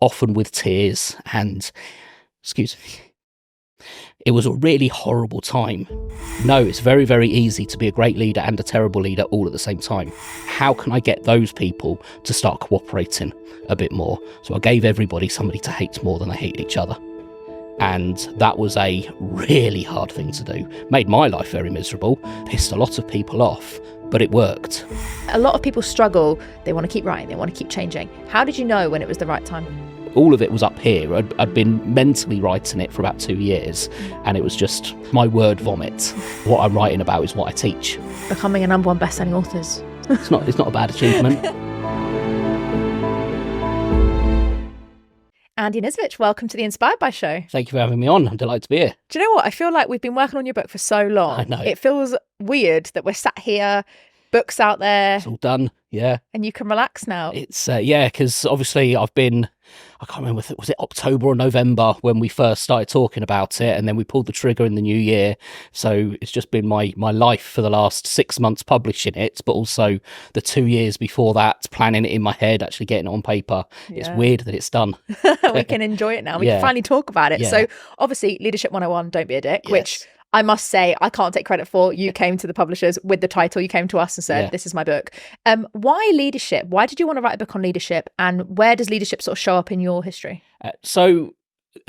often with tears, and, excuse me, it was a really horrible time. No, it's very, very easy to be a great leader and a terrible leader all at the same time. How can I get those people to start cooperating a bit more? So I gave everybody somebody to hate more than they hate each other. And that was a really hard thing to do. Made my life very miserable, pissed a lot of people off, but it worked. A lot of people struggle. They want to keep writing, they want to keep changing. How did you know when it was the right time? All of it was up here. I'd been mentally writing it for about 2 years, and it was just my word vomit. What I'm writing about is what I teach. Becoming a #1 best-selling author. It's not a bad achievement. Andy Nisevic, welcome to the Inspired By Show. Thank you for having me on. I'm delighted to be here. Do you know what? I feel like we've been working on your book for so long. I know. It feels weird that we're sat here, books out there. It's all done, yeah. And you can relax now. It's, because obviously I can't remember, was it October or November when we first started talking about it, and then we pulled the trigger in the new year. So it's just been my life for the last 6 months publishing it, but also the 2 years before that, planning it in my head, actually getting it on paper. Yeah. It's weird that it's done. We can enjoy it now. We can finally talk about it. Yeah. So obviously, Leadership 101, Don't Be a Dick, which I must say, I can't take credit for. You came to the publishers with the title. You came to us and said, this is my book. Why leadership? Why did you want to write a book on leadership? And where does leadership sort of show up in your history? So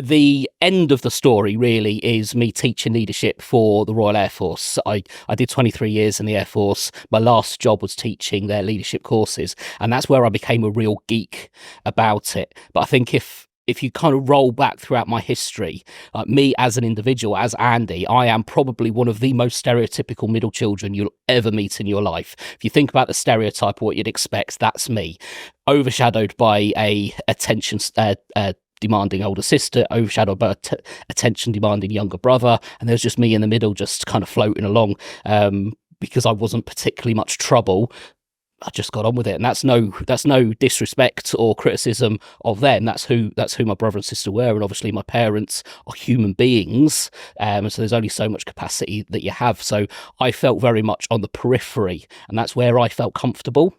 the end of the story really is me teaching leadership for the Royal Air Force. I did 23 years in the Air Force. My last job was teaching their leadership courses. And that's where I became a real geek about it. But I think if you kind of roll back throughout my history, me as an individual, as Andy, I am probably one of the most stereotypical middle children you'll ever meet in your life. If you think about the stereotype of what you'd expect, that's me. Overshadowed by a attention demanding older sister, overshadowed by attention demanding younger brother, and there's just me in the middle just kind of floating along because I wasn't particularly much trouble. I just got on with it, and that's no disrespect or criticism of them. That's who my brother and sister were, and obviously my parents are human beings, so there's only so much capacity that you have. So I felt very much on the periphery, and that's where I felt comfortable.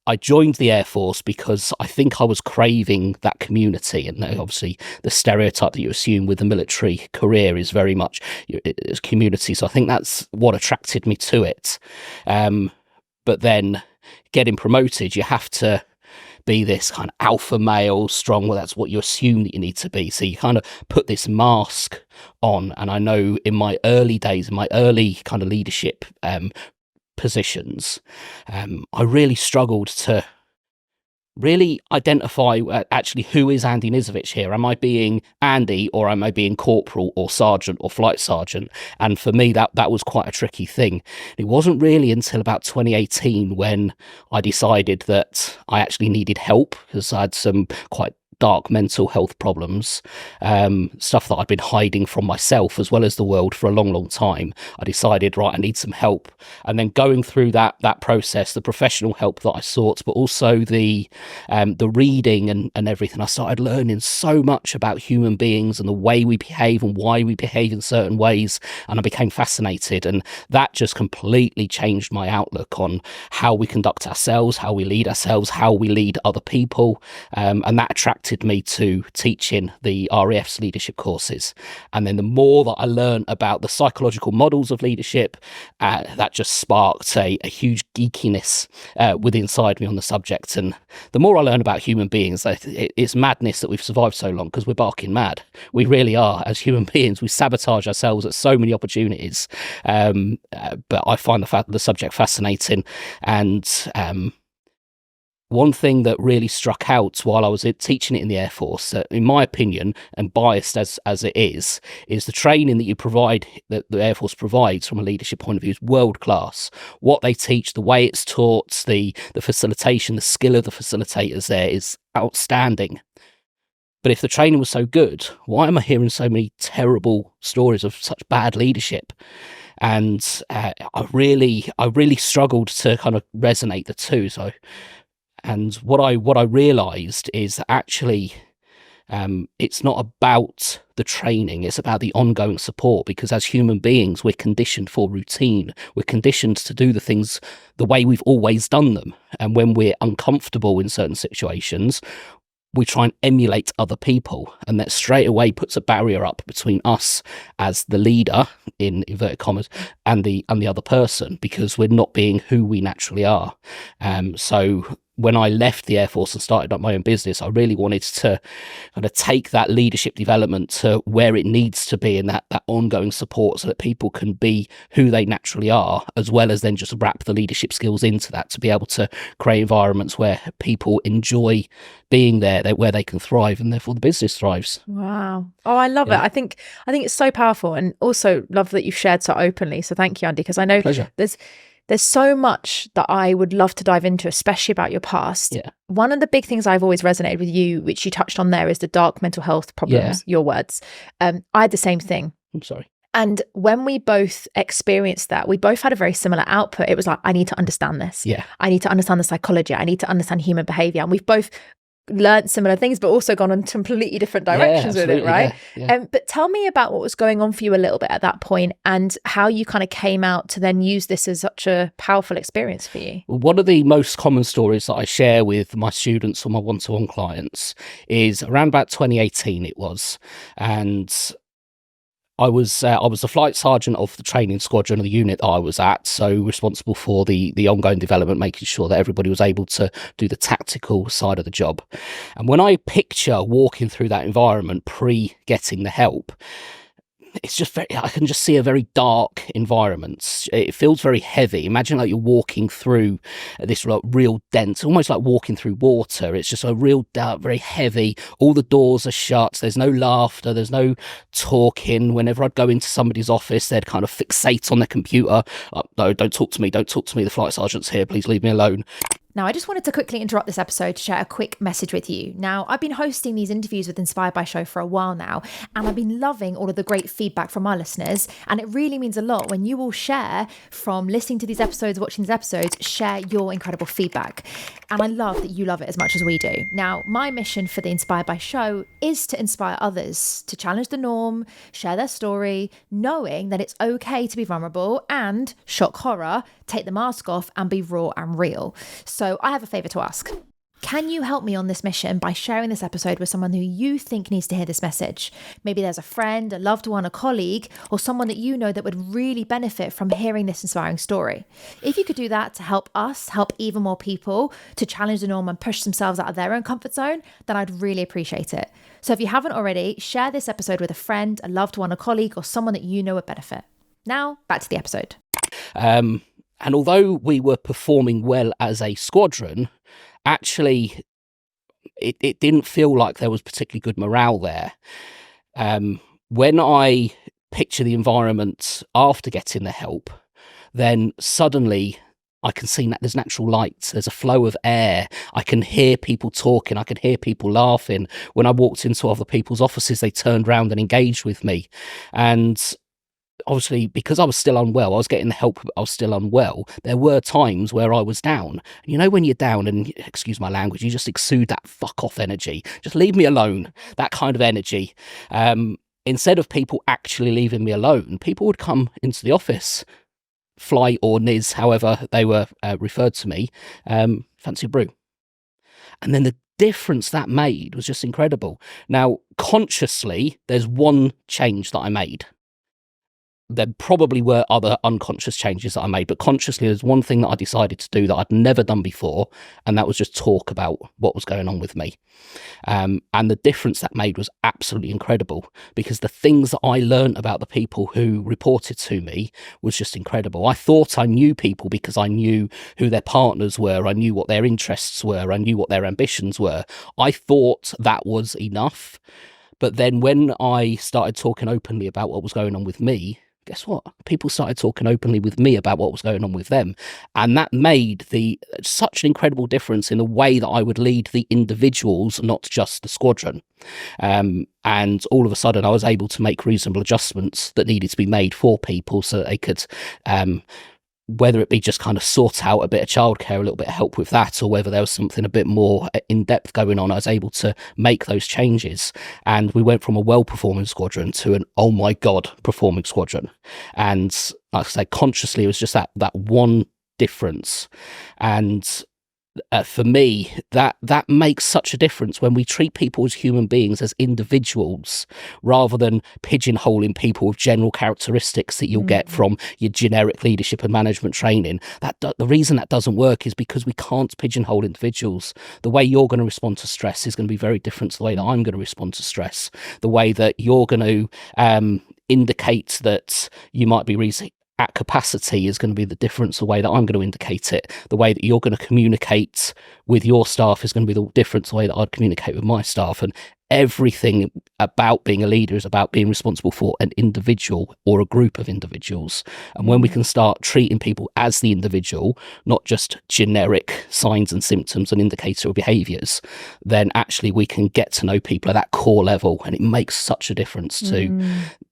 I joined the Air Force because I think I was craving that community, and obviously the stereotype that you assume with the military career is very much it's community. So I think that's what attracted me to it. But then getting promoted, you have to be this kind of alpha male, strong. Well, that's what you assume that you need to be. So you kind of put this mask on. And I know in my early days, in my early kind of leadership positions, I really struggled to really identify actually who is Andy Nisevic here. Am I being Andy, or am I being corporal or sergeant or flight sergeant? And for me, that was quite a tricky thing. It wasn't really until about 2018 when I decided that I actually needed help, because I had some quite dark mental health problems, stuff that I'd been hiding from myself as well as the world for a long, long time. I decided, right, I need some help. And then going through that process, the professional help that I sought, but also the reading and everything, I started learning so much about human beings and the way we behave and why we behave in certain ways. And I became fascinated. And that just completely changed my outlook on how we conduct ourselves, how we lead ourselves, how we lead other people. And that attracted me to teaching the RAF's leadership courses. And then the more that I learned about the psychological models of leadership, that just sparked a huge geekiness within inside me on the subject. And the more I learn about human beings, it's madness that we've survived so long, because we're barking mad. We really are. As human beings, we sabotage ourselves at so many opportunities. But I find the subject fascinating. And one thing that really struck out while I was teaching it in the Air Force, in my opinion, and biased as it is the training that you provide, that the Air Force provides from a leadership point of view is world class. What they teach, the way it's taught, the facilitation, the skill of the facilitators there is outstanding. But if the training was so good, why am I hearing so many terrible stories of such bad leadership? And I really struggled to kind of resonate the two. And what I realised is that actually it's not about the training, it's about the ongoing support, because as human beings, we're conditioned for routine. We're conditioned to do the things the way we've always done them. And when we're uncomfortable in certain situations, we try and emulate other people, and that straight away puts a barrier up between us as the leader, in inverted commas, and the other person, because we're not being who we naturally are. So when I left the Air Force and started up my own business, I really wanted to kind of take that leadership development to where it needs to be, and that ongoing support, so that people can be who they naturally are, as well as then just wrap the leadership skills into that to be able to create environments where people enjoy being there, where they can thrive, and therefore the business thrives. Wow. Oh, I love it. I think it's so powerful, and also love that you've shared so openly. So thank you, Andy, because I know there's so much that I would love to dive into, especially about your past. Yeah. One of the big things I've always resonated with you, which you touched on there, is the dark mental health problems, your words. I had the same thing. I'm sorry. And when we both experienced that, we both had a very similar output. It was like, I need to understand this. Yeah. I need to understand the psychology. I need to understand human behavior. And we've both learned similar things, but also gone on completely different directions with it, right? But tell me about what was going on for you a little bit at that point, and how you kind of came out to then use this as such a powerful experience for you. One of the most common stories that I share with my students or my one-to-one clients is around about 2018 it was, and I was the flight sergeant of the training squadron of the unit that I was at, so responsible for the ongoing development, making sure that everybody was able to do the tactical side of the job. And when I picture walking through that environment pre-getting the help, it's just I can just see a very dark environment. It feels very heavy. Imagine like you're walking through this real dense, almost like walking through water. It's just a real dark, very heavy. All the doors are shut. There's no laughter. There's no talking. Whenever I'd go into somebody's office, they'd kind of fixate on their computer. No, don't talk to me. Don't talk to me. The flight sergeant's here. Please leave me alone. Now, I just wanted to quickly interrupt this episode to share a quick message with you. Now, I've been hosting these interviews with Inspired by Show for a while now, and I've been loving all of the great feedback from our listeners. And it really means a lot when you all share, from listening to these episodes, watching these episodes, share your incredible feedback. And I love that you love it as much as we do. Now, my mission for the Inspired by Show is to inspire others to challenge the norm, share their story, knowing that it's okay to be vulnerable and, shock horror, take the mask off and be raw and real. So I have a favour to ask. Can you help me on this mission by sharing this episode with someone who you think needs to hear this message? Maybe there's a friend, a loved one, a colleague, or someone that you know that would really benefit from hearing this inspiring story. If you could do that to help us, help even more people to challenge the norm and push themselves out of their own comfort zone, then I'd really appreciate it. So if you haven't already, share this episode with a friend, a loved one, a colleague, or someone that you know would benefit. Now, back to the episode. And although we were performing well as a squadron, actually, it didn't feel like there was particularly good morale there. When I picture the environment after getting the help, then suddenly I can see that there's natural light. There's a flow of air. I can hear people talking. I can hear people laughing. When I walked into other people's offices, they turned around and engaged with me. And obviously, because I was still unwell, I was getting the help, but I was still unwell. There were times where I was down. And you know, when you're down and, excuse my language, you just exude that fuck off energy. Just leave me alone. That kind of energy. Instead of people actually leaving me alone, people would come into the office, Fly or Niz, however they were referred to me, fancy a brew. And then the difference that made was just incredible. Now, consciously, there's one change that I made. There probably were other unconscious changes that I made, but consciously there's one thing that I decided to do that I'd never done before, and that was just talk about what was going on with me. And the difference that made was absolutely incredible, because the things that I learned about the people who reported to me was just incredible. I thought I knew people because I knew who their partners were, I knew what their interests were, I knew what their ambitions were. I thought that was enough. But then when I started talking openly about what was going on with me, guess what? People started talking openly with me about what was going on with them. And that made such an incredible difference in the way that I would lead the individuals, not just the squadron. And all of a sudden I was able to make reasonable adjustments that needed to be made for people so that they could, whether it be just kind of sort out a bit of childcare, a little bit of help with that, or whether there was something a bit more in depth going on, I was able to make those changes. And we went from a well-performing squadron to an, oh my God, performing squadron. And like I say, consciously, it was just that one difference. And for me, that makes such a difference when we treat people as human beings, as individuals, rather than pigeonholing people with general characteristics that you'll get from your generic leadership and management training. The reason that doesn't work is because we can't pigeonhole individuals. The way you're going to respond to stress is going to be very different to the way that I'm going to respond to stress. The way that you're going to indicate that you might be at capacity is going to be the difference. The way that I'm going to indicate it, the way that you're going to communicate with your staff is going to be the difference. The way that I'd communicate with my staff, and everything about being a leader is about being responsible for an individual or a group of individuals. And when we can start treating people as the individual, not just generic signs and symptoms and indicator of behaviours, then actually we can get to know people at that core level, and it makes such a difference to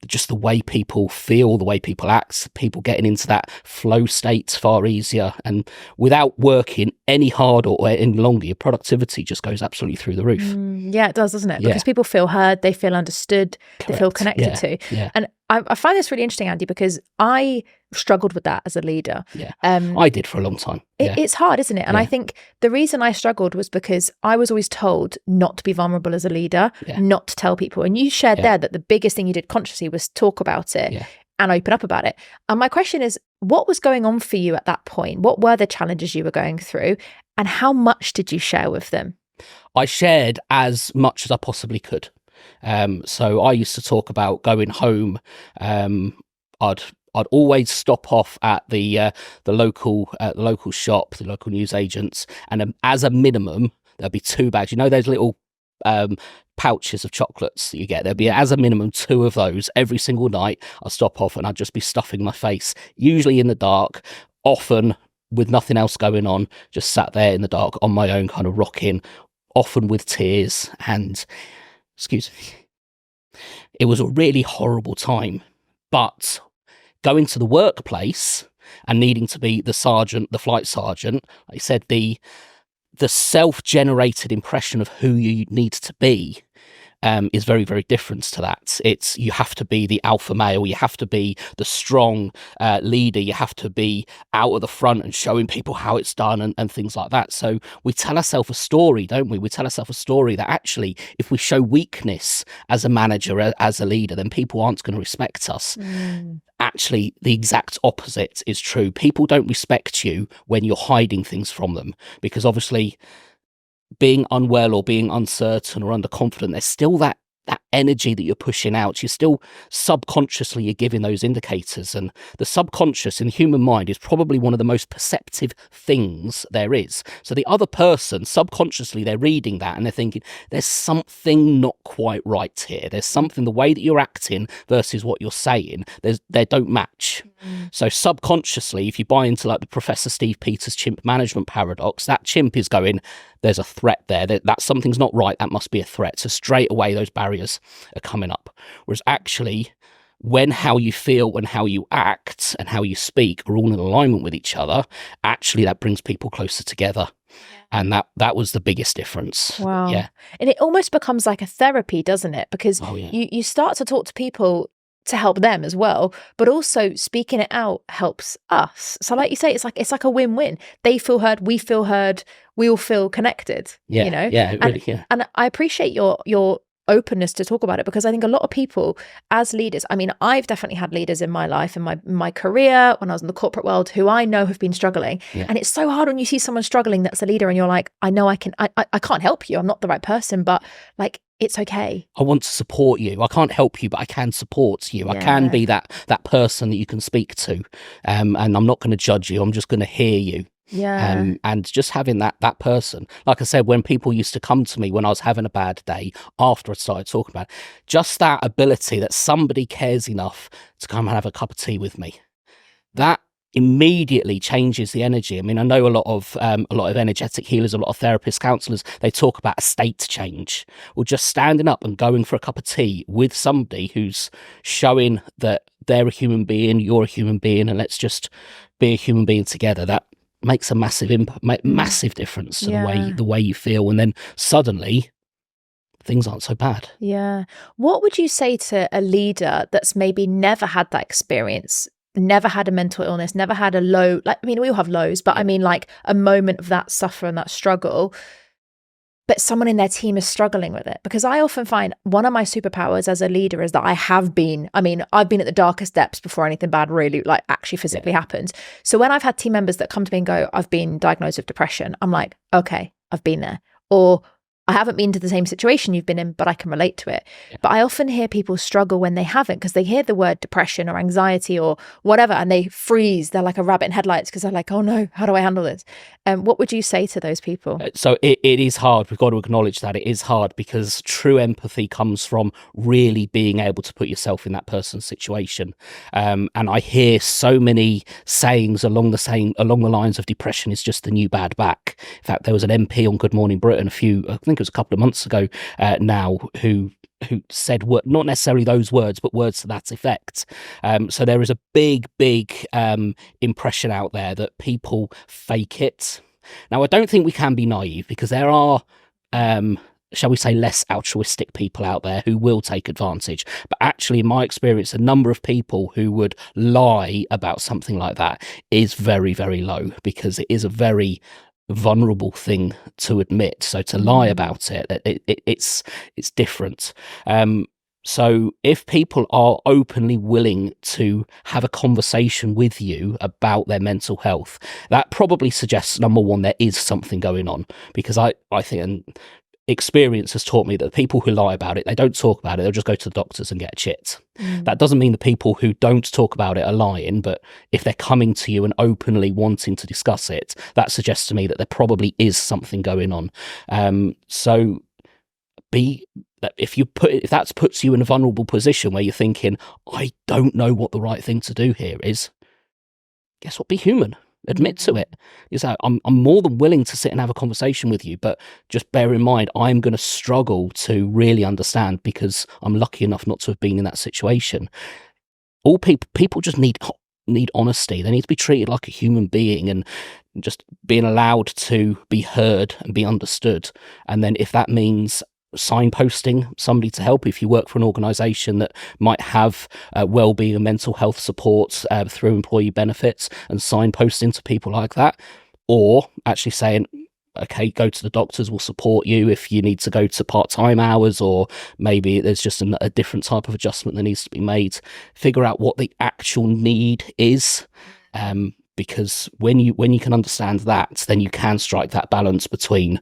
just the way people feel, the way people act. People getting into that flow state far easier, and without working any harder or any longer, your productivity just goes absolutely through the roof. Yeah, it does, doesn't it? Because people feel heard, they feel understood, they feel connected to. And I find this really interesting, Andy, because I struggled with that as a leader. I did for a long time. It's hard, isn't it? And I think the reason I struggled was because I was always told not to be vulnerable as a leader, not to tell people. And you shared there that the biggest thing you did consciously was talk about it and open up about it. And my question is, what was going on for you at that point? What were the challenges you were going through, and how much did you share with them? I shared as much as I possibly could. So I used to talk about going home. I'd always stop off at the local shop, the local newsagents, and as a minimum there'd be 2 bags. You know those little pouches of chocolates that you get? There'd be as a minimum 2 of those every single night. I'd stop off and I'd just be stuffing my face, usually in the dark, often with nothing else going on, just sat there in the dark on my own, kind of rocking, often with tears. And excuse me, it was a really horrible time. But going to the workplace and needing to be the sergeant, the flight sergeant, like I said, the self-generated impression of who you need to be is very, very different to that. It's, you have to be the alpha male, you have to be the strong leader, you have to be out at the front and showing people how it's done and things like that. So we tell ourselves a story, don't we? We tell ourselves a story that actually, if we show weakness as a manager, as a leader, then people aren't going to respect us. Actually, the exact opposite is true. People don't respect you when you're hiding things from them, because obviously being unwell or being uncertain or underconfident, there's still that energy that you're pushing out. You're still subconsciously, you're giving those indicators. And the subconscious in the human mind is probably one of the most perceptive things there is. So the other person, subconsciously, they're reading that and they're thinking, there's something not quite right here. There's something, the way that you're acting versus what you're saying, they don't match. So subconsciously, if you buy into like the Professor Steve Peters chimp management paradox, that chimp is going, there's a threat there, that something's not right, that must be a threat. So straight away, those barriers are coming up. Whereas actually, when how you feel and how you act and how you speak are all in alignment with each other, actually that brings people closer together. And that was the biggest difference. Wow. Yeah. And it almost becomes like a therapy, doesn't it? Because you start to talk to people to help them as well, but also speaking it out helps us. So like you say, it's like a win-win. They feel heard, we all feel connected. Yeah, you know? Yeah, really, yeah. And I appreciate your openness to talk about it, because I think a lot of people as leaders, I mean, I've definitely had leaders in my life, in my career, when I was in the corporate world, who I know have been struggling. And it's so hard when you see someone struggling that's a leader and you're like, I know I can't help you, I'm not the right person, but like, it's okay. I want to support you. I can't help you, but I can support you. I can be that person that you can speak to. And I'm not going to judge you. I'm just going to hear you. And just having that person, like I said, when people used to come to me when I was having a bad day after I started talking about it, just that ability that somebody cares enough to come and have a cup of tea with me, that immediately changes the energy. I mean, I know a lot of energetic healers, a lot of therapists, counselors, they talk about a state change. Well, just standing up and going for a cup of tea with somebody who's showing that they're a human being, you're a human being, and let's just be a human being together, that makes a massive massive difference to the way you feel. And then suddenly things aren't so bad. Yeah. What would you say to a leader that's maybe never had that experience never had a mental illness, never had a low, like, I mean, we all have lows, but I mean like a moment of that suffer and that struggle, but someone in their team is struggling with it. Because I often find one of my superpowers as a leader is that I've been at the darkest depths before anything bad really like actually physically happened. So when I've had team members that come to me and go, I've been diagnosed with depression, I'm like, okay, I've been there. Or I haven't been to the same situation you've been in, but I can relate to it. Yeah. But I often hear people struggle when they haven't, because they hear the word depression or anxiety or whatever, and they freeze. They're like a rabbit in headlights because they're like, oh no, how do I handle this? What would you say to those people? So it is hard. We've got to acknowledge that it is hard, because true empathy comes from really being able to put yourself in that person's situation. And I hear so many sayings along the lines of depression is just the new bad back. In fact, there was an MP on Good Morning Britain I think it was a couple of months ago now, who said not necessarily those words, but words to that effect. So there is a big impression out there that people fake it. Now, I don't think we can be naive, because there are, shall we say, less altruistic people out there who will take advantage. But actually, in my experience, the number of people who would lie about something like that is very, very low, because it is a very vulnerable thing to admit. So to lie about it's different. So if people are openly willing to have a conversation with you about their mental health, that probably suggests, number one, there is something going on. Because I think, and experience has taught me, that the people who lie about it, they don't talk about it, they'll just go to the doctors and get a chit. That doesn't mean the people who don't talk about it are lying, but if they're coming to you and openly wanting to discuss it, that suggests to me that there probably is something going on. So if that puts you in a vulnerable position where you're thinking, I don't know what the right thing to do here is, guess what? Be human. Admit to it. I'm more than willing to sit and have a conversation with you, but just bear in mind, I'm going to struggle to really understand, because I'm lucky enough not to have been in that situation. All people just need honesty. They need to be treated like a human being, and just being allowed to be heard and be understood. And then if that means signposting somebody to help, if you work for an organisation that might have wellbeing and mental health support through employee benefits, and signposting to people like that, or actually saying, okay, go to the doctors, we'll support you if you need to go to part-time hours, or maybe there's just a different type of adjustment that needs to be made. Figure out what the actual need is, because when you can understand that, then you can strike that balance between,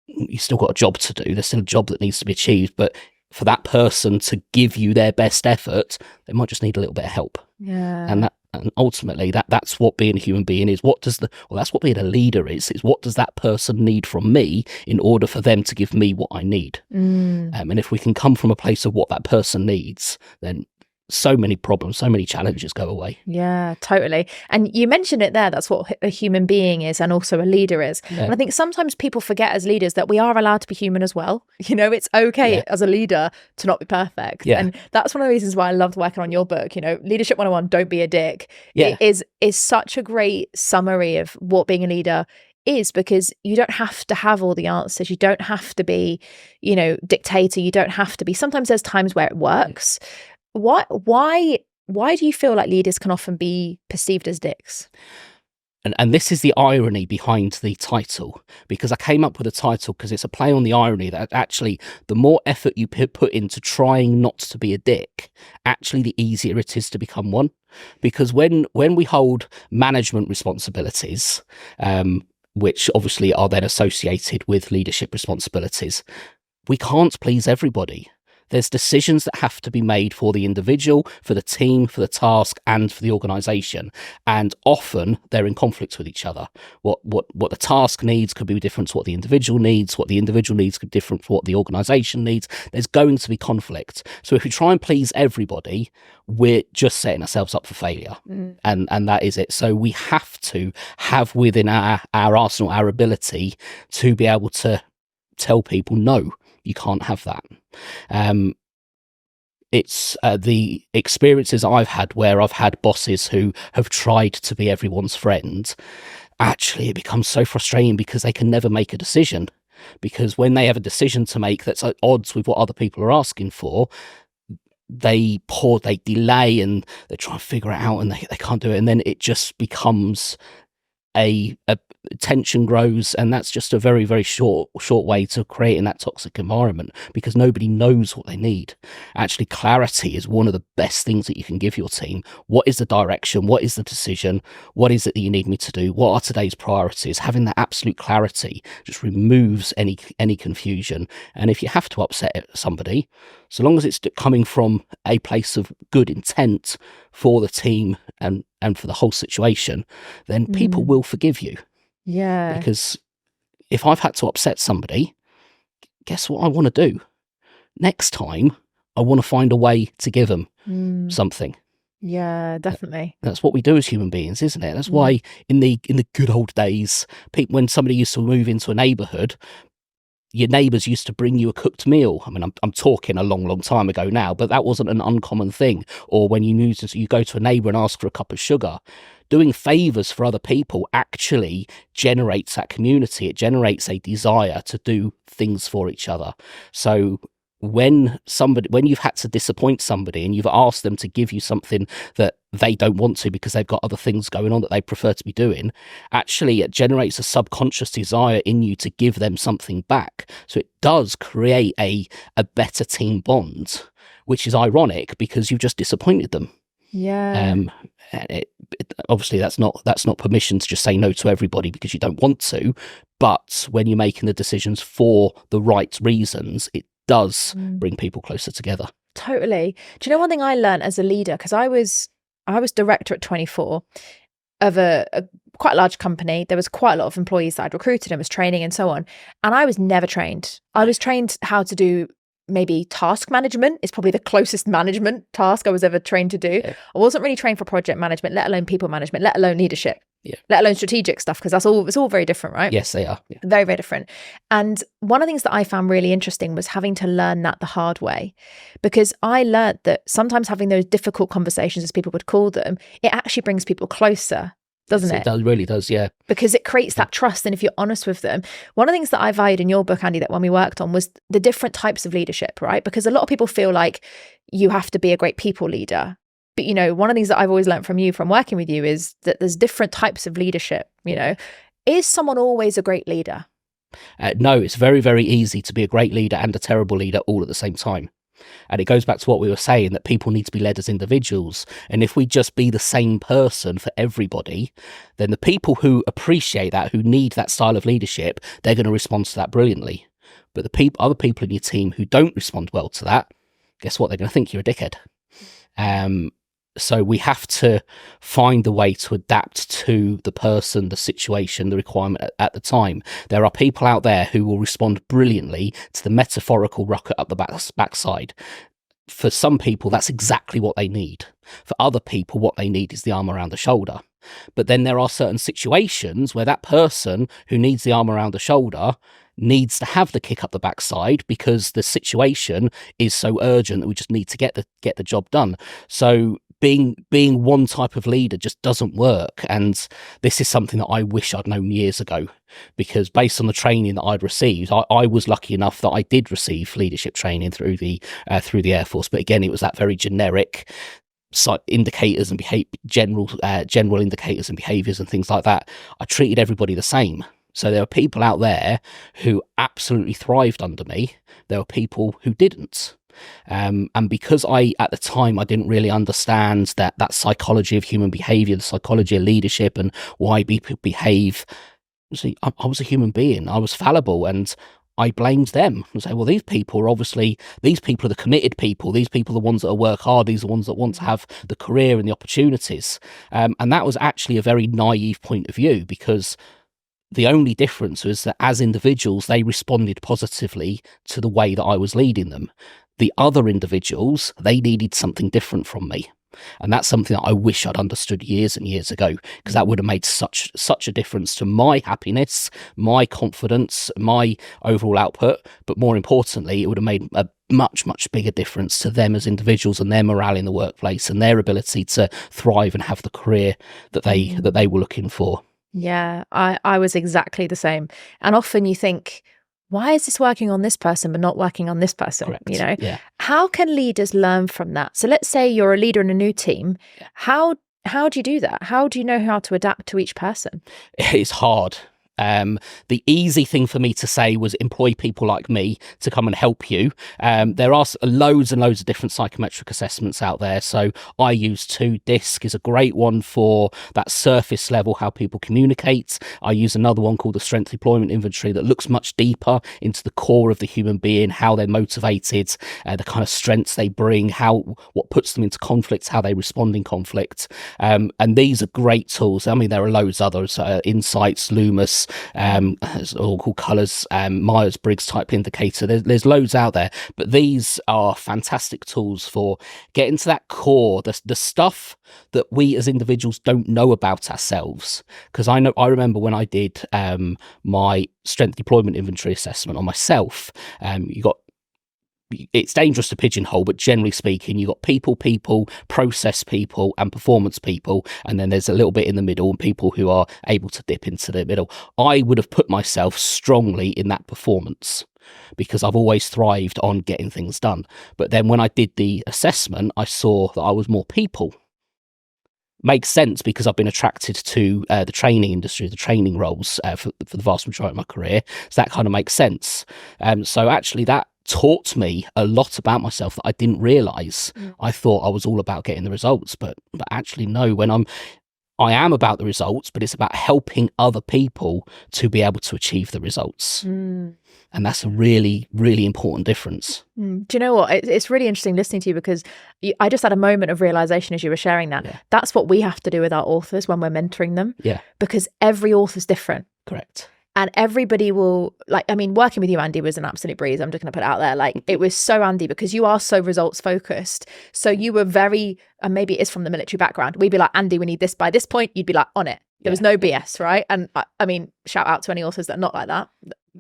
you've still got a job to do, there's still a job that needs to be achieved, but for that person to give you their best effort, they might just need a little bit of help. And ultimately that's what being a human being is. That's what being a leader is what does that person need from me in order for them to give me what I need? And if we can come from a place of what that person needs, then so many problems, so many challenges go away. Yeah, totally. And you mentioned it there, that's what a human being is, and also a leader is. And I think sometimes people forget as leaders that we are allowed to be human as well. It's okay as a leader to not be perfect. And that's one of the reasons why I loved working on your book, Leadership 101, Don't Be a Dick. It is such a great summary of what being a leader is, because you don't have to have all the answers. You don't have to be, dictator. You don't have to be. Sometimes there's times where it works. Why do you feel like leaders can often be perceived as dicks? And this is the irony behind the title, because I came up with a title because it's a play on the irony that actually the more effort you put into trying not to be a dick, actually the easier it is to become one. Because when we hold management responsibilities, which obviously are then associated with leadership responsibilities, we can't please everybody. There's decisions that have to be made for the individual, for the team, for the task, and for the organisation. And often they're in conflict with each other. What the task needs could be different to what the individual needs. What the individual needs could be different from what the organisation needs. There's going to be conflict. So if we try and please everybody, we're just setting ourselves up for failure. And that is it. So we have to have within our arsenal, our ability to be able to tell people, no, you can't have that. It's the experiences I've had where I've had bosses who have tried to be everyone's friend. Actually, it becomes so frustrating because they can never make a decision. Because when they have a decision to make that's at odds with what other people are asking for, they delay, and they try and figure it out, and they can't do it, and then it just becomes a tension grows, and that's just a very, very short way to creating that toxic environment, because nobody knows what they need. Actually, clarity is one of the best things that you can give your team. What is the direction? What is the decision? What is it that you need me to do? What are today's priorities? Having that absolute clarity just removes any confusion. And if you have to upset somebody, so long as it's coming from a place of good intent for the team and for the whole situation, then people will forgive you. Yeah. Because if I've had to upset somebody, guess what I want to do? Next time, I want to find a way to give them something. Yeah, definitely. That's what we do as human beings, isn't it? That's why in the good old days, people, when somebody used to move into a neighbourhood, your neighbours used to bring you a cooked meal. I mean, I'm talking a long, long time ago now, but that wasn't an uncommon thing. Or when you go to a neighbour and ask for a cup of sugar, doing favours for other people actually generates that community. It generates a desire to do things for each other. So when you've had to disappoint somebody and you've asked them to give you something that they don't want to because they've got other things going on that they prefer to be doing, actually it generates a subconscious desire in you to give them something back. So it does create a better team bond, which is ironic because you've just disappointed them. Yeah. Obviously that's not permission to just say no to everybody because you don't want to, but when you're making the decisions for the right reasons, it does bring people closer together. Totally. Do you know one thing I learned as a leader? Because I was director at 24 of a quite large company. There was quite a lot of employees that I'd recruited and was training and so on. And I was never trained. I was trained how to do maybe task management. Is probably the closest management task I was ever trained to do. Yeah. I wasn't really trained for project management, let alone people management, let alone leadership. Yeah. Let alone strategic stuff, because it's all very different, right? Yes, they are. Yeah. Very, very different. And one of the things that I found really interesting was having to learn that the hard way, because I learned that sometimes having those difficult conversations, as people would call them, it actually brings people closer, doesn't it? It really does, yeah. Because it creates that trust. And if you're honest with them, one of the things that I valued in your book, Andy, that when we worked on was the different types of leadership, right? Because a lot of people feel like you have to be a great people leader. But, you know, one of the things that I've always learned from you, from working with you, is that there's different types of leadership. You know, is someone always a great leader? No, it's very, very easy to be a great leader and a terrible leader all at the same time. And it goes back to what we were saying, that people need to be led as individuals. And if we just be the same person for everybody, then the people who appreciate that, who need that style of leadership, they're going to respond to that brilliantly. But the other people in your team who don't respond well to that, guess what? They're going to think you're a dickhead. So we have to find a way to adapt to the person, the situation, the requirement at the time. There are people out there who will respond brilliantly to the metaphorical rocket up the backside. For some people, that's exactly what they need. For other people, what they need is the arm around the shoulder. But then there are certain situations where that person who needs the arm around the shoulder needs to have the kick up the backside because the situation is so urgent that we just need to get the job done. So being one type of leader just doesn't work. And this is something that I wish I'd known years ago, because based on the training that I'd received, I was lucky enough that I did receive leadership training through the Air Force. But again, it was that very generic indicators and general indicators and behaviors and things like that. I treated everybody the same. So there are people out there who absolutely thrived under me. There were people who didn't. And because at the time, I didn't really understand that psychology of human behavior, the psychology of leadership and why people behave. See, I was a human being. I was fallible, and I blamed them and say, well, these people are the committed people. These people are the ones that work hard. These are the ones that want to have the career and the opportunities. And that was actually a very naive point of view, because the only difference was that as individuals, they responded positively to the way that I was leading them. The other individuals, they needed something different from me. And that's something that I wish I'd understood years and years ago, because that would have made such a difference to my happiness, my confidence, my overall output. But more importantly, it would have made a much, much bigger difference to them as individuals and their morale in the workplace and their ability to thrive and have the career that they were looking for. Yeah, I was exactly the same. And often you think, why is this working on this person but not working on this person? Correct. You know, yeah. How can leaders learn from that? So let's say you're a leader in a new team. How do you do that? How do you know how to adapt to each person? It's hard. The easy thing for me to say was employ people like me to come and help you. There are loads and loads of different psychometric assessments out there. So I use two. DISC is a great one for that surface level, how people communicate. I use another one called the Strength Deployment Inventory that looks much deeper into the core of the human being, how they're motivated, the kind of strengths they bring, what puts them into conflicts, how they respond in conflict. And these are great tools. I mean, there are loads others, Insights, Loomis, it's all called colours, Myers-Briggs type indicator. There's loads out there, but these are fantastic tools for getting to that core, the stuff that we as individuals don't know about ourselves. Because I remember when I did my Strength Deployment Inventory assessment on myself, it's dangerous to pigeonhole, but generally speaking, you've got people, process people, and performance people. And then there's a little bit in the middle and people who are able to dip into the middle. I would have put myself strongly in that performance because I've always thrived on getting things done. But then when I did the assessment, I saw that I was more people. Makes sense because I've been attracted to the training industry, the training roles for the vast majority of my career. So that kind of makes sense. So actually that taught me a lot about myself that I didn't realize. I thought I was all about getting the results, but actually no, I am about the results, but it's about helping other people to be able to achieve the results. And that's a really, really important difference. Do you know what? It's really interesting listening to you because I just had a moment of realization as you were sharing that. Yeah. That's what we have to do with our authors when we're mentoring them. Yeah. Because every author's different. Correct. And everybody will, working with you, Andy, was an absolute breeze. I'm just going to put it out there. It was so Andy because you are so results focused. So you were very, and maybe it is from the military background. We'd be like, Andy, we need this by this point. You'd be like, on it. There was no BS, right? And I mean, shout out to any authors that are not like that.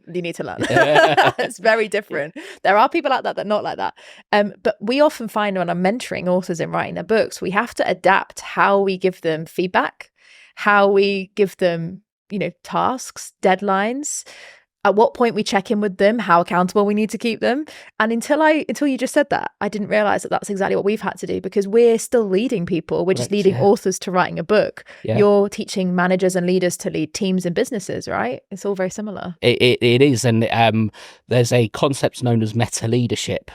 You need to learn. It's very different. There are people like that that are not like that. But we often find when I'm mentoring authors in writing their books, we have to adapt how we give them feedback, how we give them tasks, deadlines, at what point we check in with them, how accountable we need to keep them. And until you just said that, I didn't realize that that's exactly what we've had to do because we're still leading people. We're just leading authors to writing a book. Yeah. You're teaching managers and leaders to lead teams and businesses, right? It's all very similar. It is. And there's a concept known as meta leadership.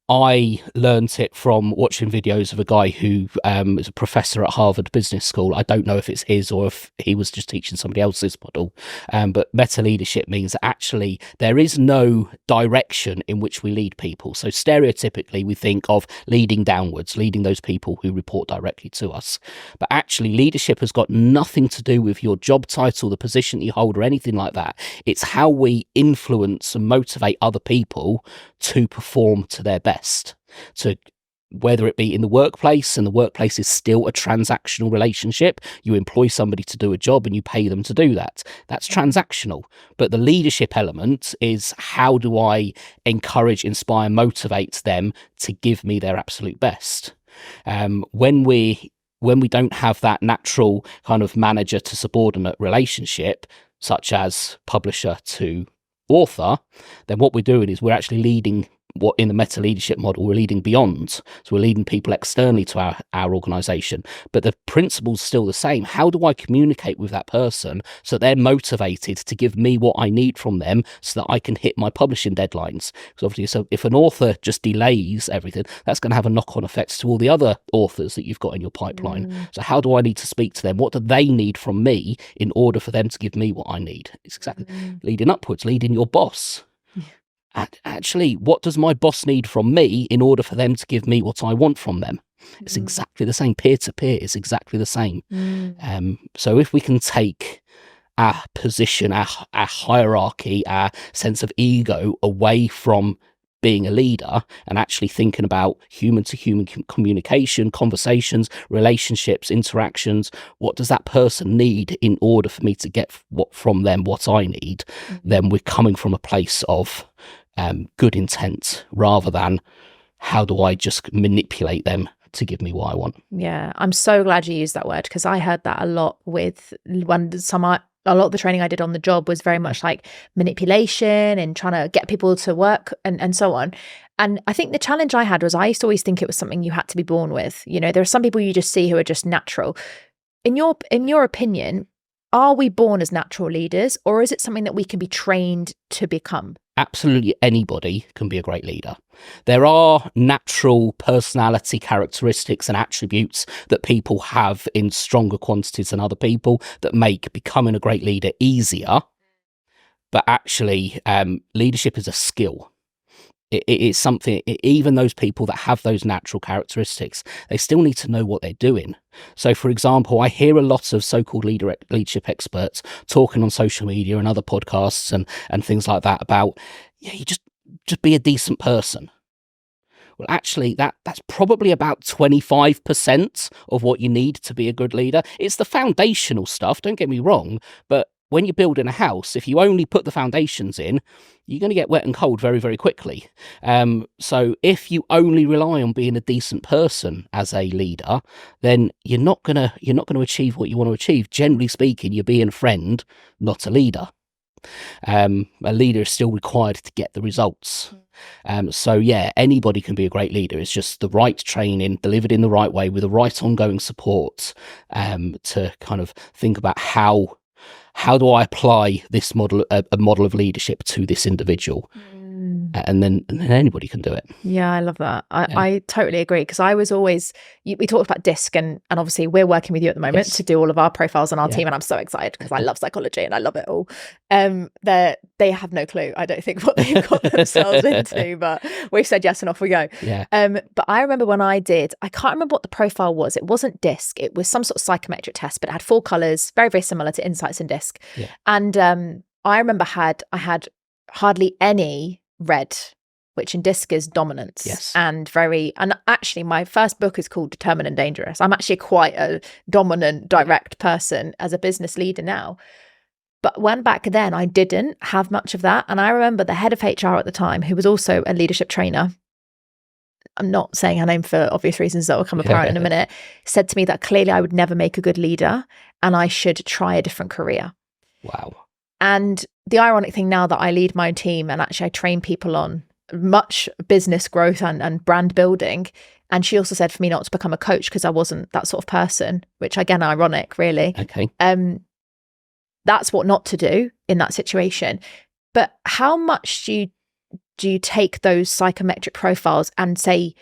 I learned it from watching videos of a guy who is a professor at Harvard Business School. I don't know if it's his or if he was just teaching somebody else's model. But meta leadership means that actually there is no direction in which we lead people. So stereotypically, we think of leading downwards, leading those people who report directly to us. But actually, leadership has got nothing to do with your job title, the position you hold, or anything like that. It's how we influence and motivate other people to perform to their best. So whether it be in the workplace, and the workplace is still a transactional relationship, you employ somebody to do a job and you pay them to do that. That's transactional. But the leadership element is how do I encourage, inspire, motivate them to give me their absolute best? When we don't have that natural kind of manager to subordinate relationship, such as publisher to author, then what we're doing is we're actually leading what in the meta leadership model we're leading beyond. So we're leading people externally to our organization, but the principle's still the same. How do I communicate with that person so they're motivated to give me what I need from them so that I can hit my publishing deadlines? Because obviously, so if an author just delays everything, that's going to have a knock-on effect to all the other authors that you've got in your pipeline. So how do I need to speak to them? What do they need from me in order for them to give me what I need? It's exactly leading upwards, leading your boss. Actually, what does my boss need from me in order for them to give me what I want from them? It's exactly the same. Peer-to-peer is exactly the same. So if we can take our position, our hierarchy, our sense of ego away from being a leader and actually thinking about human-to-human communication, conversations, relationships, interactions, what does that person need in order for me to get from them what I need, then we're coming from a place of good intent rather than how do I just manipulate them to give me what I want. Yeah, I'm so glad you used that word because I heard that a lot with a lot of the training I did on the job was very much like manipulation and trying to get people to work and so on. And I think the challenge I had was I used to always think it was something you had to be born with. You know, there are some people you just see who are just natural. In your opinion, are we born as natural leaders, or is it something that we can be trained to become? Absolutely anybody can be a great leader. There are natural personality characteristics and attributes that people have in stronger quantities than other people that make becoming a great leader easier. But actually, leadership is a skill. It is something, even those people that have those natural characteristics, they still need to know what they're doing. So, for example, I hear a lot of so-called leadership experts talking on social media and other podcasts and things like that about, you just be a decent person. Well, actually, that's probably about 25% of what you need to be a good leader. It's the foundational stuff, don't get me wrong, but when you're building a house, if you only put the foundations in, you're going to get wet and cold very, very quickly. So if you only rely on being a decent person as a leader, then you're not going to achieve what you want to achieve. Generally speaking, you're being a friend, not a leader. A leader is still required to get the results. So yeah, anybody can be a great leader. It's just the right training, delivered in the right way, with the right ongoing support, to kind of think about how do I apply this model, a model of leadership to this individual? And then anybody can do it. Yeah, I love that. I totally agree, because I was always, we talked about DISC, and obviously we're working with you at the moment to do all of our profiles on our team, and I'm so excited because I love psychology and I love it all. They have no clue, I don't think, what they've got themselves into, but we've said yes and off we go. But I remember when I can't remember what the profile was. It wasn't DISC, it was some sort of psychometric test, but it had 4 colours, very, very similar to Insights in DISC. And I remember I had hardly any red, which in DISC is dominance. And actually my first book is called Determined and Dangerous. I'm actually quite a dominant, direct person as a business leader now. But when back then I didn't have much of that. And I remember the head of HR at the time, who was also a leadership trainer, I'm not saying her name for obvious reasons that will come apparent in a minute, said to me that clearly I would never make a good leader and I should try a different career. Wow. And the ironic thing now that I lead my own team and actually I train people on much business growth and brand building. And she also said for me not to become a coach because I wasn't that sort of person, which again, ironic, really. Okay. That's what not to do in that situation. But how much do you take those psychometric profiles and say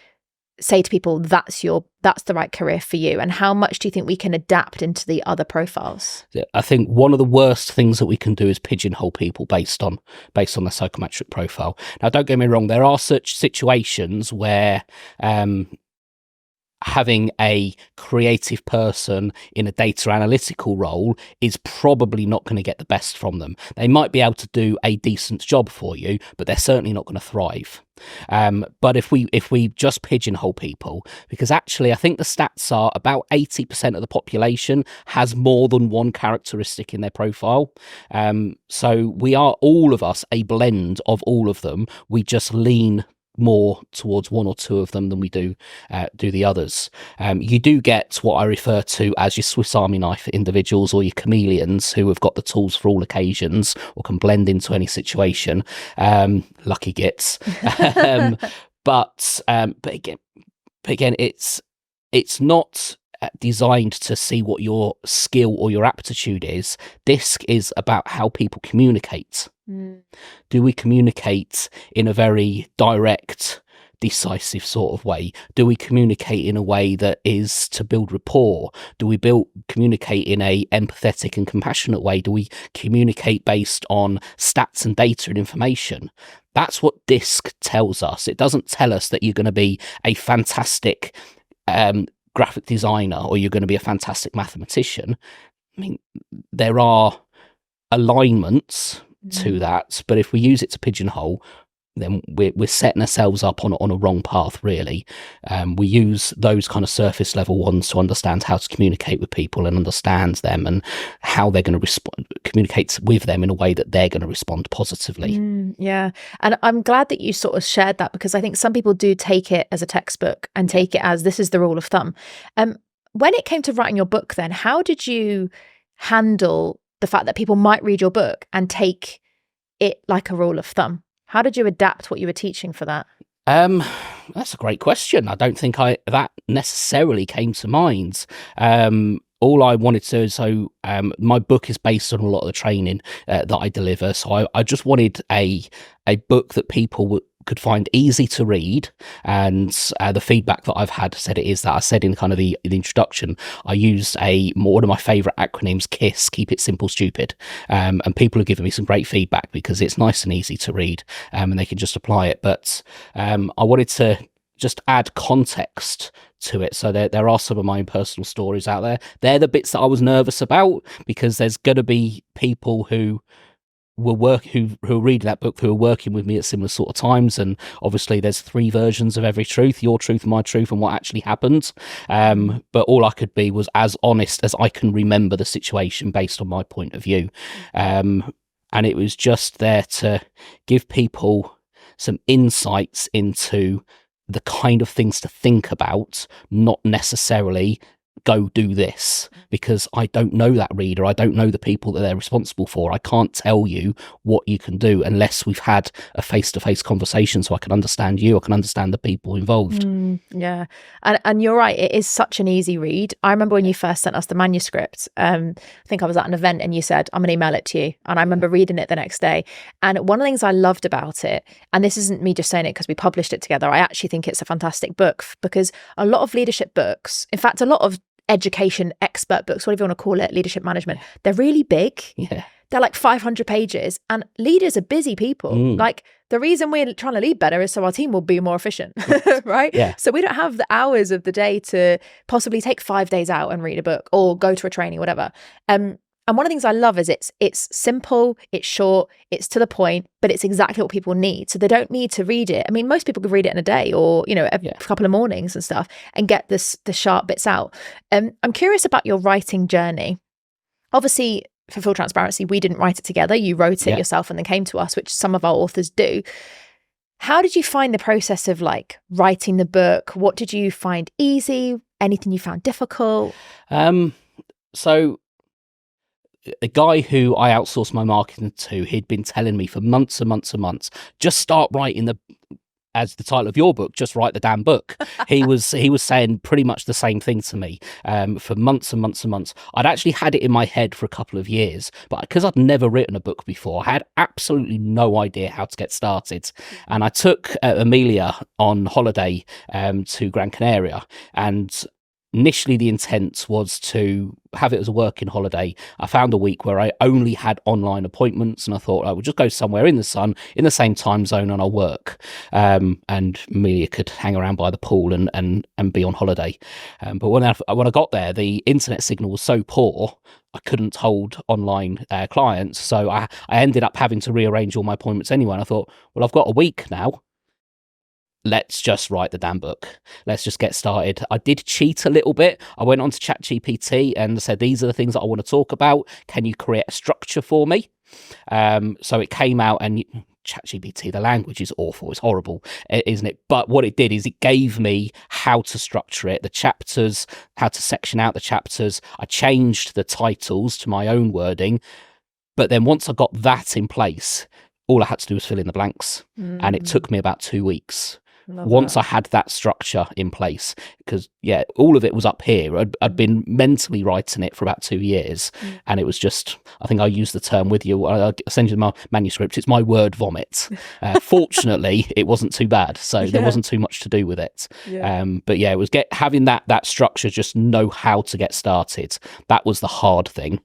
to people, that's the right career for you? And how much do you think we can adapt into the other profiles? I think one of the worst things that we can do is pigeonhole people based on their psychometric profile. Now, don't get me wrong, there are such situations where having a creative person in a data analytical role is probably not going to get the best from them. They might be able to do a decent job for you, but they're certainly not going to thrive. But if we just pigeonhole people, because actually I think the stats are about 80% of the population has more than one characteristic in their profile. So we are, all of us, a blend of all of them. We just lean more towards one or two of them than we do the others. You do get what I refer to as your Swiss Army knife individuals, or your chameleons, who have got the tools for all occasions or can blend into any situation. Lucky gits. But again, it's not designed to see what your skill or your aptitude is. DISC is about how people communicate. Do we communicate in a very direct, decisive sort of way? Do we communicate in a way that is to build rapport? Do we communicate in a empathetic and compassionate way? Do we communicate based on stats and data and information? That's what DISC tells us. It doesn't tell us that you're going to be a fantastic graphic designer or you're going to be a fantastic mathematician. I mean, there are alignments to that, but if we use it to pigeonhole, then we're setting ourselves up on a wrong path, really. We use those kind of surface level ones to understand how to communicate with people and understand them and how they're going to communicate with them in a way that they're going to respond positively. Yeah. And I'm glad that you sort of shared that, because I think some people do take it as a textbook and take it as this is the rule of thumb. When it came to writing your book then, how did you handle the fact that people might read your book and take it like a rule of thumb? How did you adapt what you were teaching for that? That's a great question. I don't think that necessarily came to mind. All I wanted to, my book is based on a lot of the training that I deliver. So I just wanted a book that people could find easy to read. And the feedback that I've had said it is that I said in kind of the introduction, I used one of my favorite acronyms, KISS, Keep It Simple Stupid. And people have given me some great feedback because it's nice and easy to read, and they can just apply it. But I wanted to just add context to it. So there are some of my own personal stories out there. They're the bits that I was nervous about, because there's going to be people who are reading that book, who are working with me at similar sort of times, and obviously there's 3 versions of every truth: your truth, my truth, and what actually happened. But all I could be was as honest as I can remember the situation based on my point of view. And it was just there to give people some insights into the kind of things to think about, not necessarily go do this, because I don't know that reader. I don't know the people that they're responsible for. I can't tell you what you can do unless we've had a face-to-face conversation, so I can understand you, I can understand the people involved. Yeah. And you're right, it is such an easy read. I remember when you first sent us the manuscript, I think I was at an event and you said, I'm going to email it to you. And I remember reading it the next day. And one of the things I loved about it, and this isn't me just saying it because we published it together, I actually think it's a fantastic book, because a lot of leadership books, in fact, a lot of education expert books, whatever you want to call it, leadership management, they're really big. They're like 500 pages, and leaders are busy people. Like, the reason we're trying to lead better is so our team will be more efficient, right? So we don't have the hours of the day to possibly take 5 days out and read a book or go to a training, whatever. And one of the things I love is it's simple, it's short, it's to the point, but it's exactly what people need. So they don't need to read it. I mean, most people could read it in a day, or, a couple of mornings and stuff, and get the sharp bits out. I'm curious about your writing journey. Obviously, for full transparency, we didn't write it together. You wrote it yourself and then came to us, which some of our authors do. How did you find the process of writing the book? What did you find easy? Anything you found difficult? So a guy who I outsourced my marketing to, he'd been telling me for months and months and months, just start writing as the title of your book, just write the damn book. He was saying pretty much the same thing to me for months and months and months. I'd actually had it in my head for a couple of years, but because I'd never written a book before, I had absolutely no idea how to get started. And I took Amelia on holiday to Gran Canaria, and initially the intent was to have it as a working holiday. I found a week where I only had online appointments, and I thought I would just go somewhere in the sun, in the same time zone, and I'll work. And Amelia could hang around by the pool and be on holiday. But when I got there, the internet signal was so poor, I couldn't hold online clients. So I ended up having to rearrange all my appointments anyway. And I thought, well, I've got a week now. Let's just write the damn book. Let's just get started. I did cheat a little bit. I went on to ChatGPT and said, these are the things that I want to talk about. Can you create a structure for me? So it came out, and ChatGPT, the language is awful. It's horrible, isn't it? But what it did is it gave me how to structure it, the chapters, how to section out the chapters. I changed the titles to my own wording. But then once I got that in place, all I had to do was fill in the blanks. And it took me about 2 weeks. Once I had that structure in place, because all of it was up here. I'd been mentally writing it for about 2 years, and it was just, I think I used the term with you, I send you my manuscript, it's my word vomit. Fortunately, it wasn't too bad, so there wasn't too much to do with it. But it was having that structure, just know how to get started. That was the hard thing.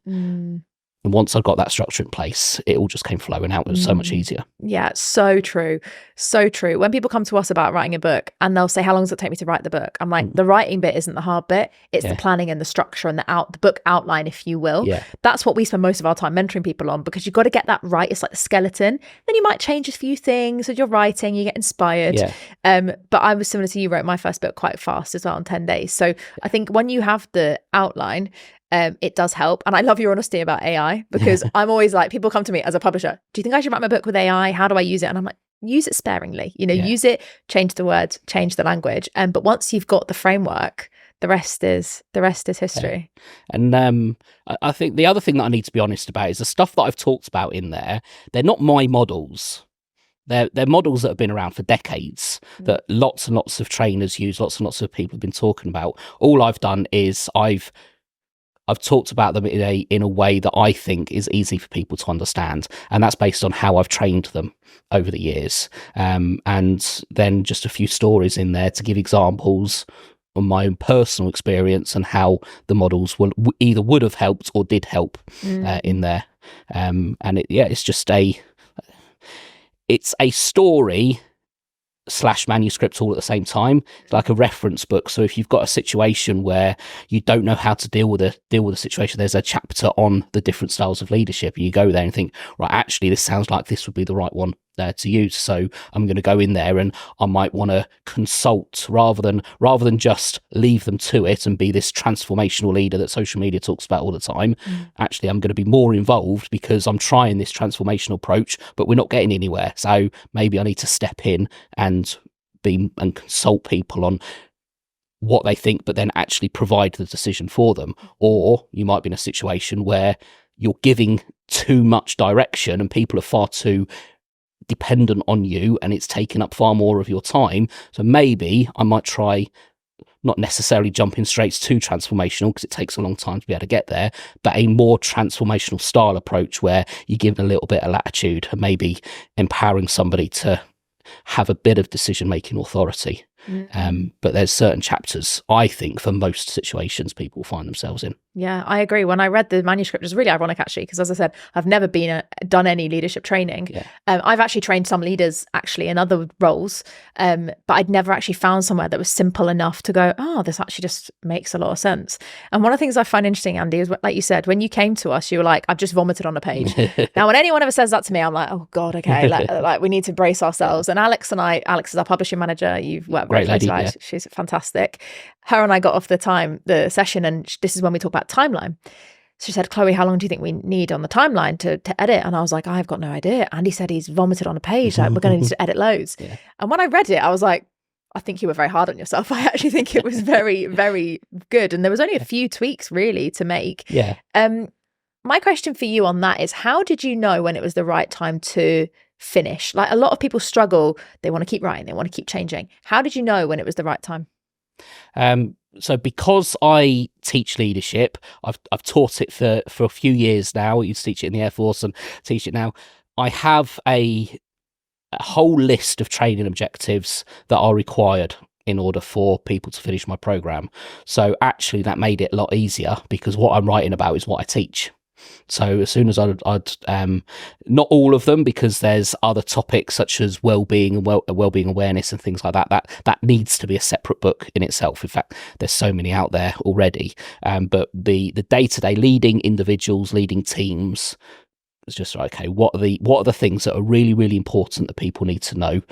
And once I got that structure in place, it all just came flowing out. It was so much easier. Yeah, so true. So true. When people come to us about writing a book and they'll say, how long does it take me to write the book? I'm like, the writing bit isn't the hard bit. It's the planning and the structure and the book outline, if you will. That's what we spend most of our time mentoring people on, because you've got to get that right. It's like the skeleton. Then you might change a few things as you're writing, you get inspired. But I was similar to you, wrote my first book quite fast as well, in 10 days. So I think when you have the outline, it does help. And I love your honesty about AI, because I'm always like, people come to me as a publisher, do you think I should write my book with AI? How do I use it? And I'm like, use it sparingly, use it, change the words, change the language. But once you've got the framework, the rest is history. And I think the other thing that I need to be honest about is the stuff that I've talked about in there, they're not my models. they're models that have been around for decades, that lots and lots of trainers use, lots and lots of people have been talking about. All I've done is I've talked about them in a way that I think is easy for people to understand, and that's based on how I've trained them over the years. And then just a few stories in there to give examples on my own personal experience and how the models either would have helped or did help in there. And it's just it's a story / manuscript all at the same time. It's like a reference book. So if you've got a situation where you don't know how to deal with the situation, there's a chapter on the different styles of leadership, and you go there and think, right, actually this sounds like this would be the right one to use. So I'm going to go in there and I might want to consult rather than just leave them to it and be this transformational leader that social media talks about all the time. Actually, I'm going to be more involved because I'm trying this transformational approach, but we're not getting anywhere. So maybe I need to step in and consult people on what they think, but then actually provide the decision for them. Or you might be in a situation where you're giving too much direction and people are far too dependent on you and it's taking up far more of your time. So maybe I might try not necessarily jumping straight to transformational, because it takes a long time to be able to get there, but a more transformational style approach where you give a little bit of latitude and maybe empowering somebody to have a bit of decision-making authority. But there's certain chapters, I think, for most situations people find themselves in. Yeah, I agree. When I read the manuscript, it was really ironic, actually, because as I said, I've never done any leadership training. Yeah. I've actually trained some leaders actually in other roles, but I'd never actually found somewhere that was simple enough to go, oh, this actually just makes a lot of sense. And one of the things I find interesting, Andy, is like you said, when you came to us, you were like, I've just vomited on a page. Now, when anyone ever says that to me, I'm like, oh God, okay, like we need to brace ourselves. And Alex is our publishing manager. You've worked very closely with. She's fantastic. Her and I got off the session, and this is when we talk about timeline. She said, Chloe, how long do you think we need on the timeline to edit? And I was like, I've got no idea. Andy said he's vomited on a page. Like, we're going to need to edit loads. Yeah. And when I read it, I was like, I think you were very hard on yourself. I actually think it was very, very good. And there was only a few tweaks really to make. Yeah. My question for you on that is, how did you know when it was the right time to finish? Like, a lot of people struggle. They want to keep writing. They want to keep changing. How did you know when it was the right time? So because I teach leadership, I've taught it for a few years now. I used to teach it in the Air Force and teach it now. I have a whole list of training objectives that are required in order for people to finish my program. So actually that made it a lot easier, because what I'm writing about is what I teach. So as soon as I'd not all of them, because there's other topics such as well-being and well-being awareness and things like that needs to be a separate book in itself. In fact, there's so many out there already. But the day-to-day leading individuals, leading teams, it's just okay. What are the things that are really, really important that people need to know,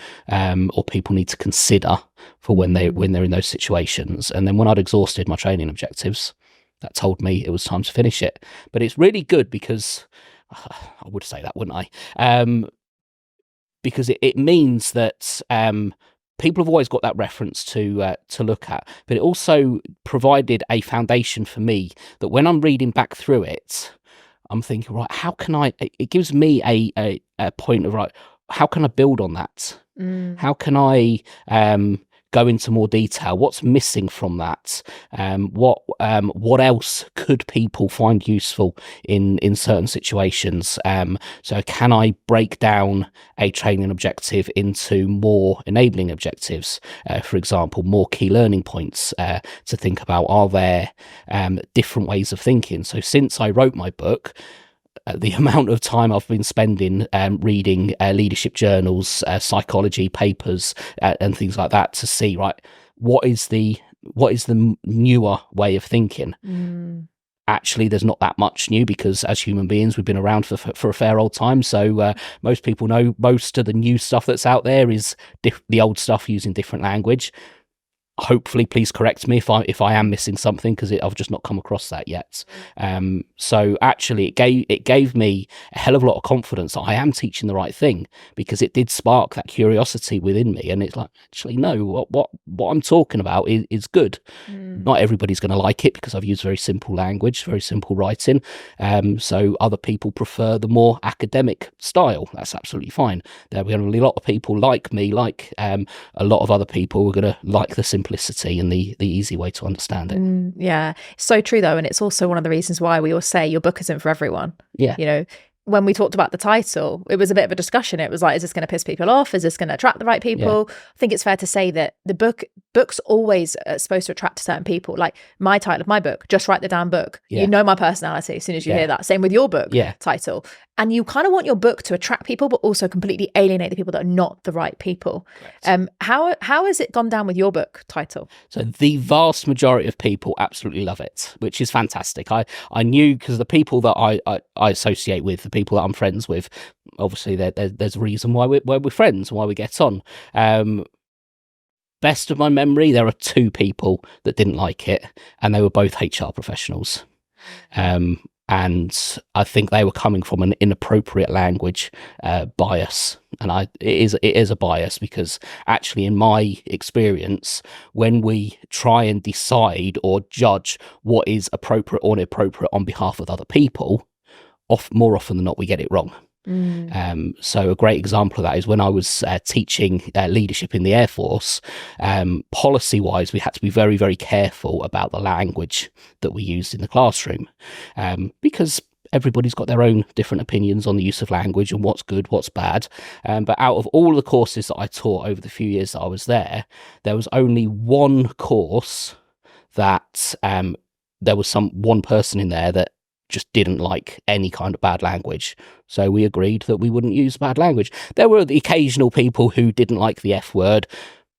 or people need to consider for when they're in those situations? And then when I'd exhausted my training objectives, that told me it was time to finish it. But it's really good because I would say that, wouldn't I? Because it means that people have always got that reference to look at, but it also provided a foundation for me that when I'm reading back through it, I'm thinking, right, how can I? It gives me a point of, right, how can I build on that? How can I go into more detail? What's missing from that? What else could people find useful in certain situations? So can I break down a training objective into more enabling objectives? For example, more key learning points to think about. Are there different ways of thinking? So since I wrote my book, the amount of time I've been spending reading leadership journals, psychology papers, and things like that to see, right, what is the newer way of thinking? Actually, there's not that much new, because as human beings, we've been around for a fair old time. So most people know most of the new stuff that's out there is the old stuff using different language. hopefully please correct me if I am missing something, because I've just not come across that yet. So actually it gave me a hell of a lot of confidence that I am teaching the right thing, because it did spark that curiosity within me. And it's like, actually, no, what I'm talking about is good. Not everybody's going to like it, because I've used very simple language, very simple writing. So other people prefer the more academic style. That's absolutely fine. There will be a lot of people like me, like a lot of other people who are going to like the simplicity and the easy way to understand it. Yeah, so true though. And it's also one of the reasons why we all say your book isn't for everyone. Yeah. You know, when we talked about the title, it was a bit of a discussion. It was like, is this going to piss people off? Is this going to attract the right people? Yeah. I think it's fair to say that the book's always supposed to attract certain people. Like my title of my book, Just Write the Damn Book. Yeah. You know my personality as soon as you hear that. Same with your book title. And you kind of want your book to attract people, but also completely alienate the people that are not the right people. How has it gone down with your book title? So the vast majority of people absolutely love it, which is fantastic. I knew, because the people that I associate with, the people that I'm friends with, obviously there's a reason why we're friends, why we get on. Best of my memory, there are 2 people that didn't like it, and they were both HR professionals. And I think they were coming from an inappropriate language bias. And it is a bias, because actually in my experience, when we try and decide or judge what is appropriate or inappropriate on behalf of other people, more often than not, we get it wrong. So a great example of that is when I was teaching leadership in the Air Force. Policy wise, we had to be very, very careful about the language that we used in the classroom, because everybody's got their own different opinions on the use of language and what's good, what's bad. But out of all the courses that I taught over the few years that I was there was only one course that there was one person in there that just didn't like any kind of bad language. So we agreed that we wouldn't use bad language. There were the occasional people who didn't like the F word,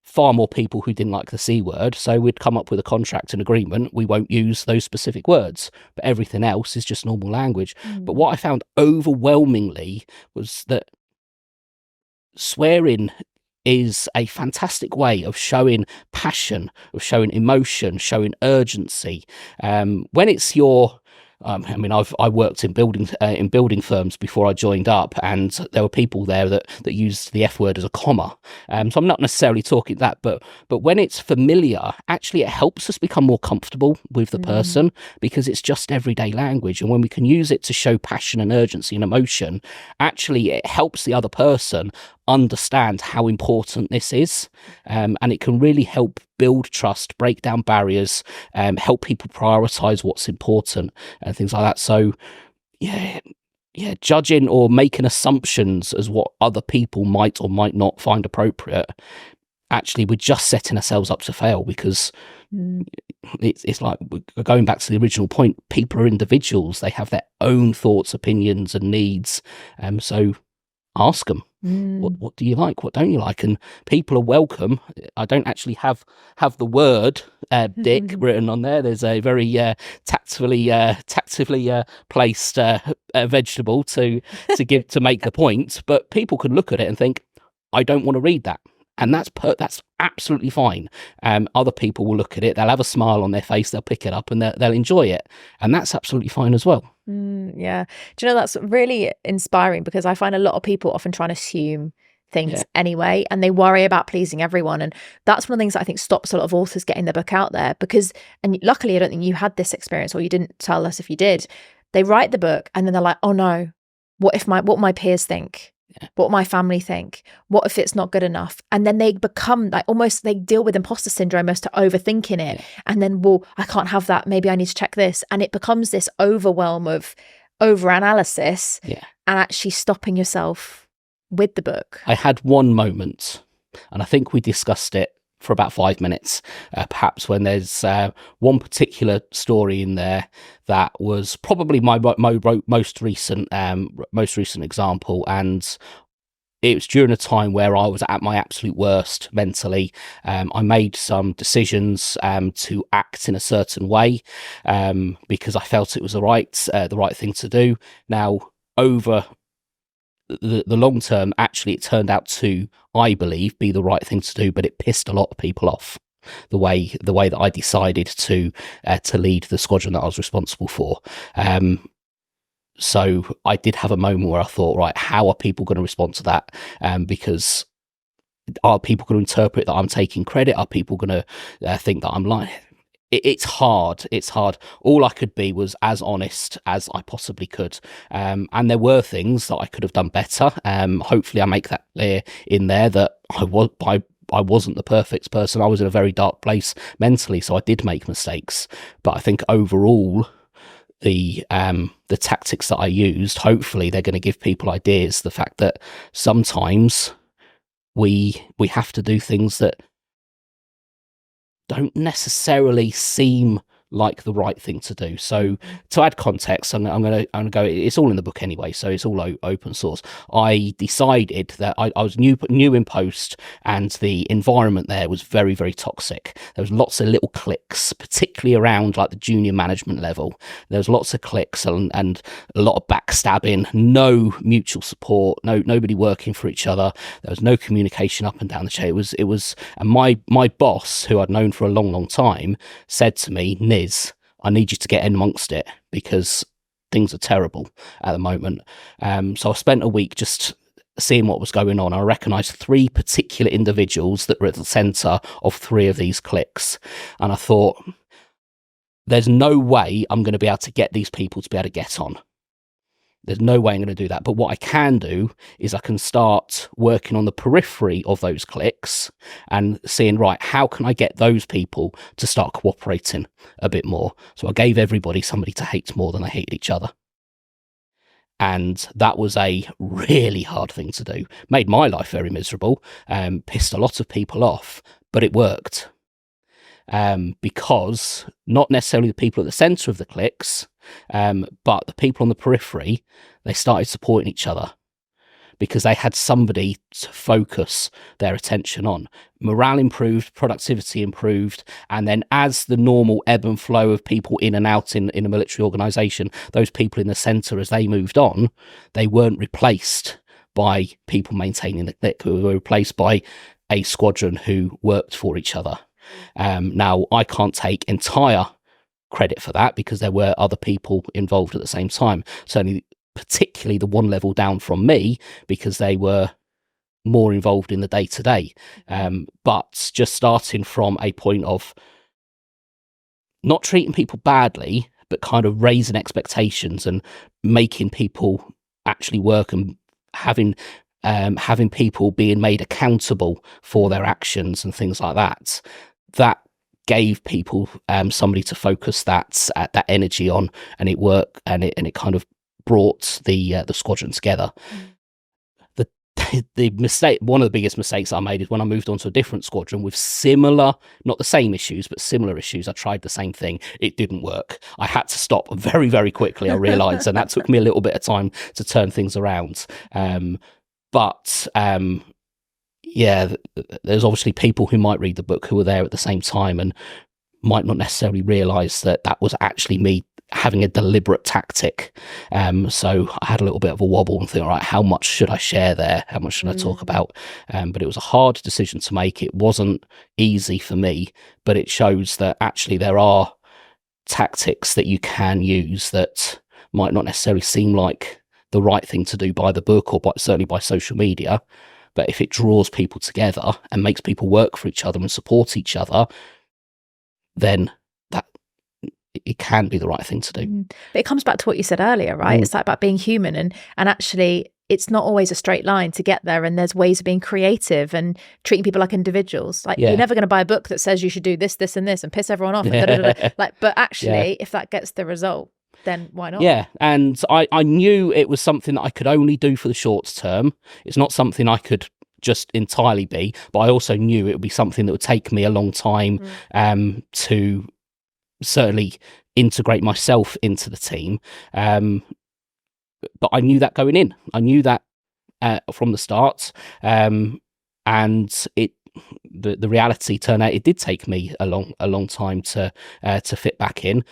far more people who didn't like the C word. So we'd come up with a contract and agreement. We won't use those specific words, but everything else is just normal language. But what I found overwhelmingly was that swearing is a fantastic way of showing passion, of showing emotion, showing urgency. When it's your I worked in building firms before I joined up, and there were people there that used the F word as a comma. So I'm not necessarily talking that, but when it's familiar, actually it helps us become more comfortable with the person, because it's just everyday language. And when we can use it to show passion and urgency and emotion, actually it helps the other person understand how important this is, and it can really help build trust, break down barriers, help people prioritize what's important and things like that. So judging or making assumptions as what other people might or might not find appropriate, actually we're just setting ourselves up to fail, because it's like, going back to the original point, people are individuals. They have their own thoughts, opinions and needs. So ask them, what do you like, what don't you like? And people are welcome. I don't actually have the word dick written on there. There's a very tactfully placed vegetable to make the point, but people can look at it and think, I don't want to read that. And that's absolutely fine. Other people will look at it, they'll have a smile on their face, they'll pick it up and they'll enjoy it. And that's absolutely fine as well. Yeah. Do you know, that's really inspiring, because I find a lot of people often trying to assume things anyway, and they worry about pleasing everyone. And that's one of the things that I think stops a lot of authors getting their book out there, because, and luckily I don't think you had this experience, or you didn't tell us if you did. They write the book and then they're like, oh no, what my peers think? What my family think? What if it's not good enough? And then they become like, almost, they deal with imposter syndrome as to overthinking it. And then, well, I can't have that. Maybe I need to check this. And it becomes this overwhelm of overanalysis and actually stopping yourself with the book. I had one moment, and I think we discussed it for about 5 minutes, perhaps, when there's one particular story in there that was probably my most recent example, and it was during a time where I was at my absolute worst mentally. I made some decisions to act in a certain way because I felt it was the right thing to do. Now, over the long term, actually, it turned out to, I believe, be the right thing to do, but it pissed a lot of people off. the way that I decided to lead the squadron that I was responsible for. So I did have a moment where I thought, right, how are people going to respond to that? Because are people going to interpret that I'm taking credit? Are people going to think that I'm lying? It's hard. It's hard. All I could be was as honest as I possibly could. And there were things that I could have done better. Hopefully I make that clear in there that I wasn't the perfect person. I was in a very dark place mentally, so I did make mistakes. But I think overall, the tactics that I used, hopefully they're going to give people ideas. The fact that sometimes we have to do things that don't necessarily seem like the right thing to do. So to add context, I'm going to go, it's all in the book anyway, so it's all open source. I decided that I was new in post, and the environment there was very, very toxic. There was lots of little cliques, particularly around like the junior management level. There was lots of cliques and a lot of backstabbing, no mutual support, nobody working for each other. There was no communication up and down the chain. It was, and my boss, who I'd known for a long, long time, said to me, Niz, I need you to get in amongst it because things are terrible at the moment. So I spent a week just seeing what was going on. I recognised 3 particular individuals that were at the centre of 3 of these cliques. And I thought, there's no way I'm going to be able to get these people to be able to get on. There's no way I'm going to do that. But what I can do is I can start working on the periphery of those cliques and seeing, right, how can I get those people to start cooperating a bit more? So I gave everybody somebody to hate more than they hated each other. And that was a really hard thing to do. Made my life very miserable, pissed a lot of people off, but it worked. Because not necessarily the people at the centre of the cliques, but the people on the periphery, they started supporting each other because they had somebody to focus their attention on. Morale improved, productivity improved, and then as the normal ebb and flow of people in and out in a military organisation, those people in the centre, as they moved on, they weren't replaced by people maintaining the clique, who were replaced by a squadron who worked for each other. Now, I can't take entire credit for that because there were other people involved at the same time, certainly particularly the one level down from me, because they were more involved in the day-to-day. But just starting from a point of not treating people badly, but kind of raising expectations and making people actually work, and having people being made accountable for their actions and things like that, that gave people somebody to focus that energy on, and it worked, and it kind of brought the squadron together. The mistake, one of the biggest mistakes I made, is when I moved on to a different squadron with similar, not the same issues, but similar issues. I tried the same thing. It didn't work. I had to stop very, very quickly, I realised, and that took me a little bit of time to turn things around. Yeah, there's obviously people who might read the book who were there at the same time and might not necessarily realise that that was actually me having a deliberate tactic. So I had a little bit of a wobble and think, all right, how much should I share there? How much should I talk about? But it was a hard decision to make. It wasn't easy for me, but it shows that actually there are tactics that you can use that might not necessarily seem like the right thing to do by the book, or certainly by social media. But if it draws people together and makes people work for each other and support each other, then that it can be the right thing to do. But it comes back to what you said earlier, right? It's like about being human, and actually it's not always a straight line to get there, and there's ways of being creative and treating people like individuals. Like you're never going to buy a book that says you should do this, this, and this, and piss everyone off. And like, but actually, if that gets the result, then why not? Yeah, and I knew it was something that I could only do for the short term. It's not something I could just entirely be, but I also knew it would be something that would take me a long time to certainly integrate myself into the team. But I knew that going in. I knew that from the start, and the reality turned out it did take me a long time to fit back in.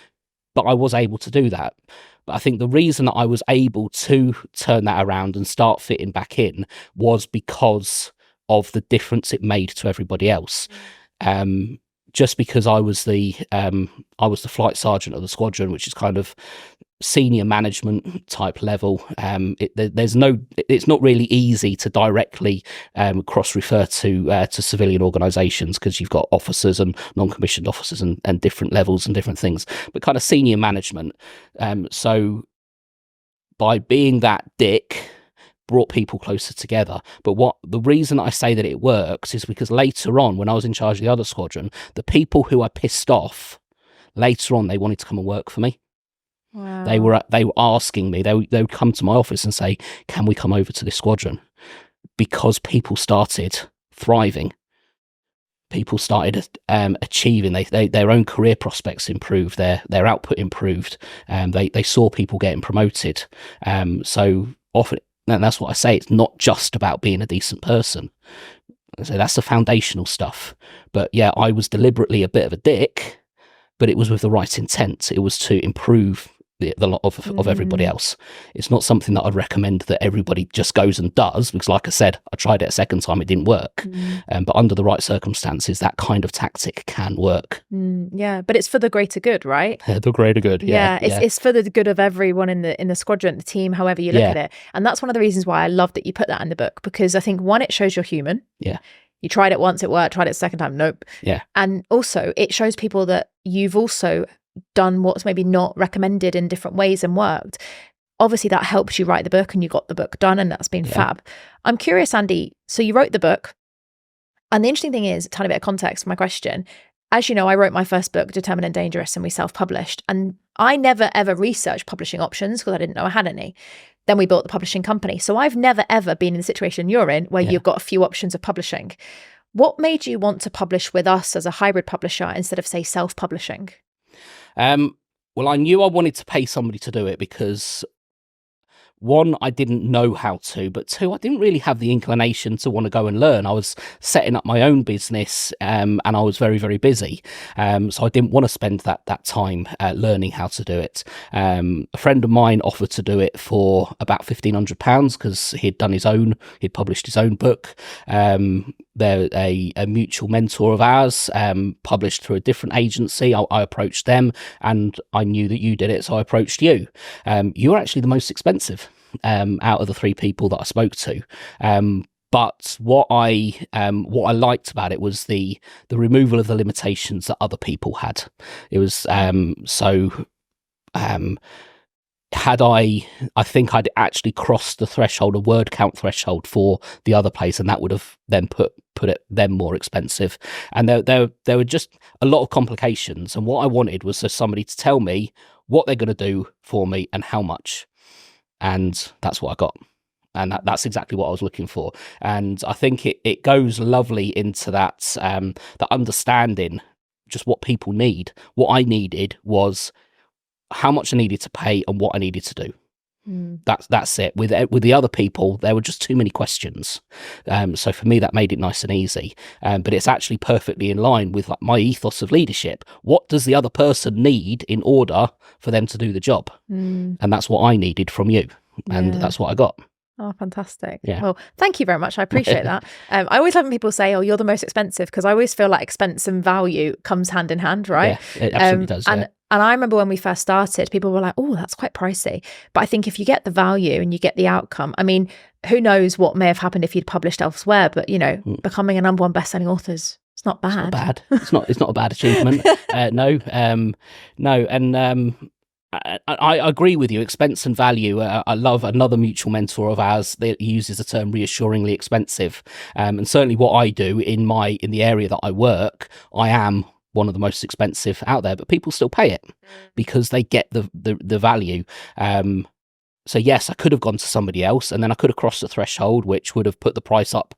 But I was able to do that. But I think the reason that I was able to turn that around and start fitting back in was because of the difference it made to everybody else. just because I was the flight sergeant of the squadron, which is kind of senior management type level. It's not really easy to directly cross refer to civilian organisations, because you've got officers and non-commissioned officers and different levels and different things, but kind of senior management. So by being that dick, brought people closer together. But the reason I say that it works is because later on, when I was in charge of the other squadron, the people who I pissed off, later on they wanted to come and work for me. Wow. They were asking me, they would come to my office and say, can we come over to this squadron? Because people started thriving. People started achieving their own career prospects improved, their output improved. They saw people getting promoted. So often, and that's what I say, it's not just about being a decent person. So that's the foundational stuff. But yeah, I was deliberately a bit of a dick, but it was with the right intent. It was to improve the lot of everybody else. It's not something that I'd recommend that everybody just goes and does, because like I said, I tried it a second time, it didn't work. But under the right circumstances, that kind of tactic can work. Yeah, but it's for the greater good, right? The greater good. It's for the good of everyone in the squadron, the team, however you look at it. And that's one of the reasons why I love that you put that in the book, because I think, one, it shows you're human. Yeah. You tried it once, it worked. Tried it a second time, nope. Yeah. And also, it shows people that you've also done what's maybe not recommended in different ways and worked. Obviously, that helps you write the book, and you got the book done, and that's been fab. I'm curious, Andy, so you wrote the book, and the interesting thing is, a tiny bit of context for my question. As you know, I wrote my first book, Determined and Dangerous, and we self-published. And I never, ever researched publishing options because I didn't know I had any. Then we built the publishing company. So I've never, ever been in the situation you're in, where you've got a few options of publishing. What made you want to publish with us as a hybrid publisher instead of, say, self-publishing? Well, I knew I wanted to pay somebody to do it because, one, I didn't know how to, but two, I didn't really have the inclination to want to go and learn. I was setting up my own business, and I was very, very busy. So I didn't want to spend that time learning how to do it. A friend of mine offered to do it for about £1,500 because he'd published his own book. They're a mutual mentor of ours, published through a different agency. I approached them, and I knew that you did it, so I approached you. You're actually the most expensive out of the three people that I spoke to. But what I liked about it was the removal of the limitations that other people had. It was I think I'd actually crossed the threshold, a word count threshold for the other place, and that would have then put them more expensive. And there were just a lot of complications, and what I wanted was for somebody to tell me what they're going to do for me and how much. And that's what I got. And that's exactly what I was looking for. And I think it goes lovely into that understanding just what people need. What I needed was how much I needed to pay and what I needed to do. That's it. With the other people, there were just too many questions. So for me, that made it nice and easy. But it's actually perfectly in line with like my ethos of leadership. What does the other person need in order for them to do the job? And that's what I needed from you. And that's what I got. Oh, fantastic. Yeah. Well, thank you very much. I appreciate that. I always love when people say, oh, you're the most expensive, because I always feel like expense and value comes hand in hand, right? Yeah, it absolutely does. And I remember when we first started, people were like, oh, that's quite pricey. But I think if you get the value and you get the outcome, I mean, who knows what may have happened if you'd published elsewhere, but, you know, becoming a #1 best-selling author is not bad. It's not bad. It's not a bad achievement. No. And I agree with you. Expense and value. I love another mutual mentor of ours that uses the term reassuringly expensive. And certainly what I do in the area that I work, I am one of the most expensive out there, but people still pay it because they get the value. So yes, I could have gone to somebody else, and then I could have crossed the threshold, which would have put the price up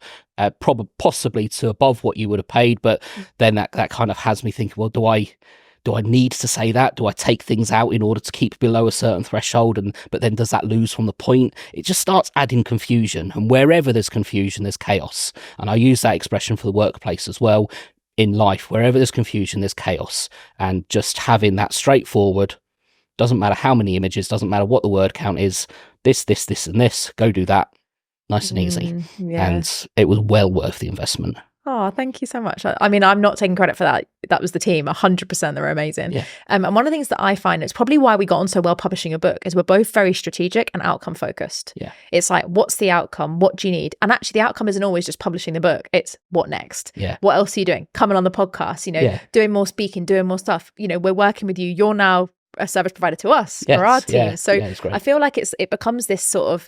possibly to above what you would have paid. But then that kind of has me thinking, well, do I need to say that? Do I take things out in order to keep below a certain threshold? But then does that lose from the point? It just starts adding confusion, and wherever there's confusion, there's chaos. And I use that expression for the workplace as well. In life, wherever there's confusion, there's chaos. And just having that straightforward, doesn't matter how many images, doesn't matter what the word count is, this, and this, go do that, nice and easy. And it was well worth the investment. Oh, thank you so much. I mean, I'm not taking credit for that. That was the team, 100%. They were amazing. Yeah. And one of the things that I find, it's probably why we got on so well publishing a book, is we're both very strategic and outcome focused. Yeah. It's like, what's the outcome? What do you need? And actually the outcome isn't always just publishing the book. It's what next? Yeah. What else are you doing? Coming on the podcast, doing more speaking, doing more stuff. We're working with you. You're now a service provider to us, for our team. Yeah. So I feel like it becomes this sort of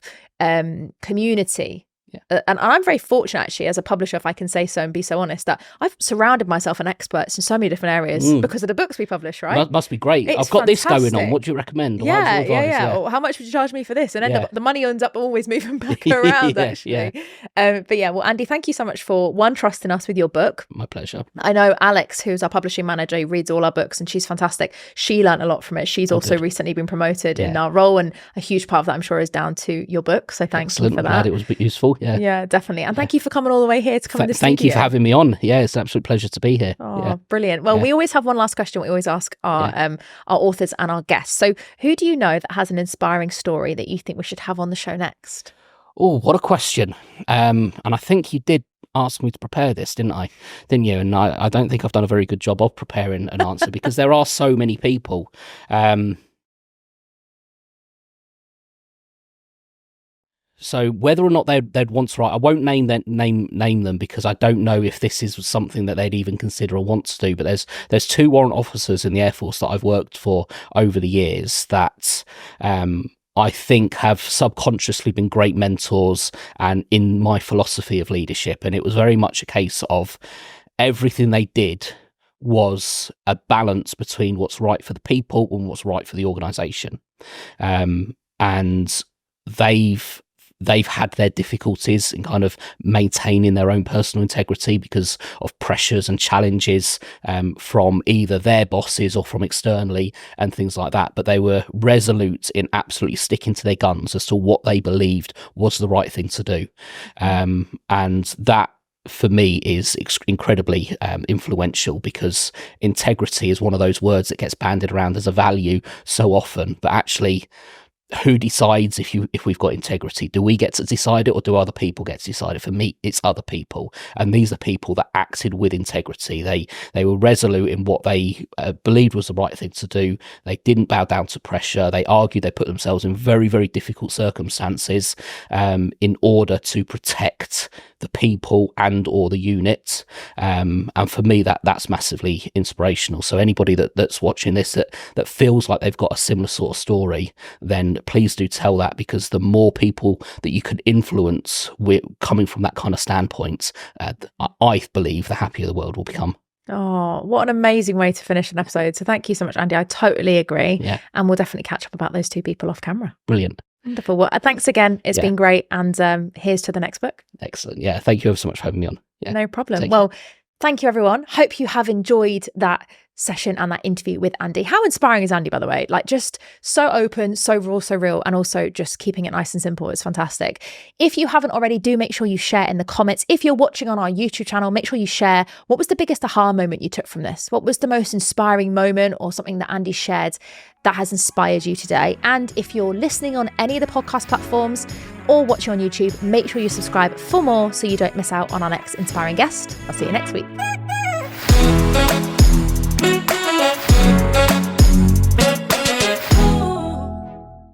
community. Yeah. And I'm very fortunate, actually, as a publisher, if I can say so and be so honest, that I've surrounded myself in experts in so many different areas because of the books we publish, right? Must be great. I've got this going on. What do you recommend? Yeah. Or how much would you charge me for this? And the money ends up always moving back around, actually. But yeah, well, Andy, thank you so much for trusting us with your book. My pleasure. I know Alex, who's our publishing manager, who reads all our books, and she's fantastic. She learned a lot from it. She's also recently been promoted in our role, and a huge part of that, I'm sure, is down to your book. So thanks for that. I'm glad it was useful. Yeah, definitely. And thank you for coming all the way here to come in the studio. Thank you for having me on. Yeah, it's an absolute pleasure to be here. Oh, brilliant. Well, we always have one last question we always ask our authors and our guests. So who do you know that has an inspiring story that you think we should have on the show next? Oh, what a question. And I think you did ask me to prepare this, didn't you? And I don't think I've done a very good job of preparing an answer because there are so many people. So whether or not they'd want to write, I won't name them because I don't know if this is something that they'd even consider or want to do. But there's 2 warrant officers in the Air Force that I've worked for over the years that I think have subconsciously been great mentors and in my philosophy of leadership. And it was very much a case of everything they did was a balance between what's right for the people and what's right for the organisation. And they've had their difficulties in kind of maintaining their own personal integrity because of pressures and challenges from either their bosses or from externally and things like that. But they were resolute in absolutely sticking to their guns as to what they believed was the right thing to do. And that, for me, is incredibly influential because integrity is one of those words that gets bandied around as a value so often, but actually, who decides if we've got integrity? Do we get to decide it or do other people get to decide it? For me, it's other people. And these are people that acted with integrity. They were resolute in what they believed was the right thing to do. They didn't bow down to pressure. They argued, they put themselves in very, very difficult circumstances in order to protect the people and or the unit. And for me, that's massively inspirational. So anybody that's watching this that feels like they've got a similar sort of story, then please do tell that, because the more people that you can influence with coming from that kind of standpoint, I believe the happier the world will become. Oh, what an amazing way to finish an episode. So thank you so much, Andy. I totally agree. Yeah. And we'll definitely catch up about those 2 people off camera. Brilliant. Wonderful. Well, thanks again. It's been great. And here's to the next book. Excellent. Yeah. Thank you ever so much for having me on. Yeah. No problem. Well, thank you, everyone. Hope you have enjoyed that session and that interview with Andy. How inspiring is Andy, by the way? Like, just so open, so raw, so real, and also just keeping it nice and simple. It's fantastic. If you haven't already, do make sure you share in the comments. If you're watching on our YouTube channel, make sure you share what was the biggest aha moment you took from this? What was the most inspiring moment or something that Andy shared that has inspired you today? And if you're listening on any of the podcast platforms or watching on YouTube, make sure you subscribe for more so you don't miss out on our next inspiring guest. I'll see you next week.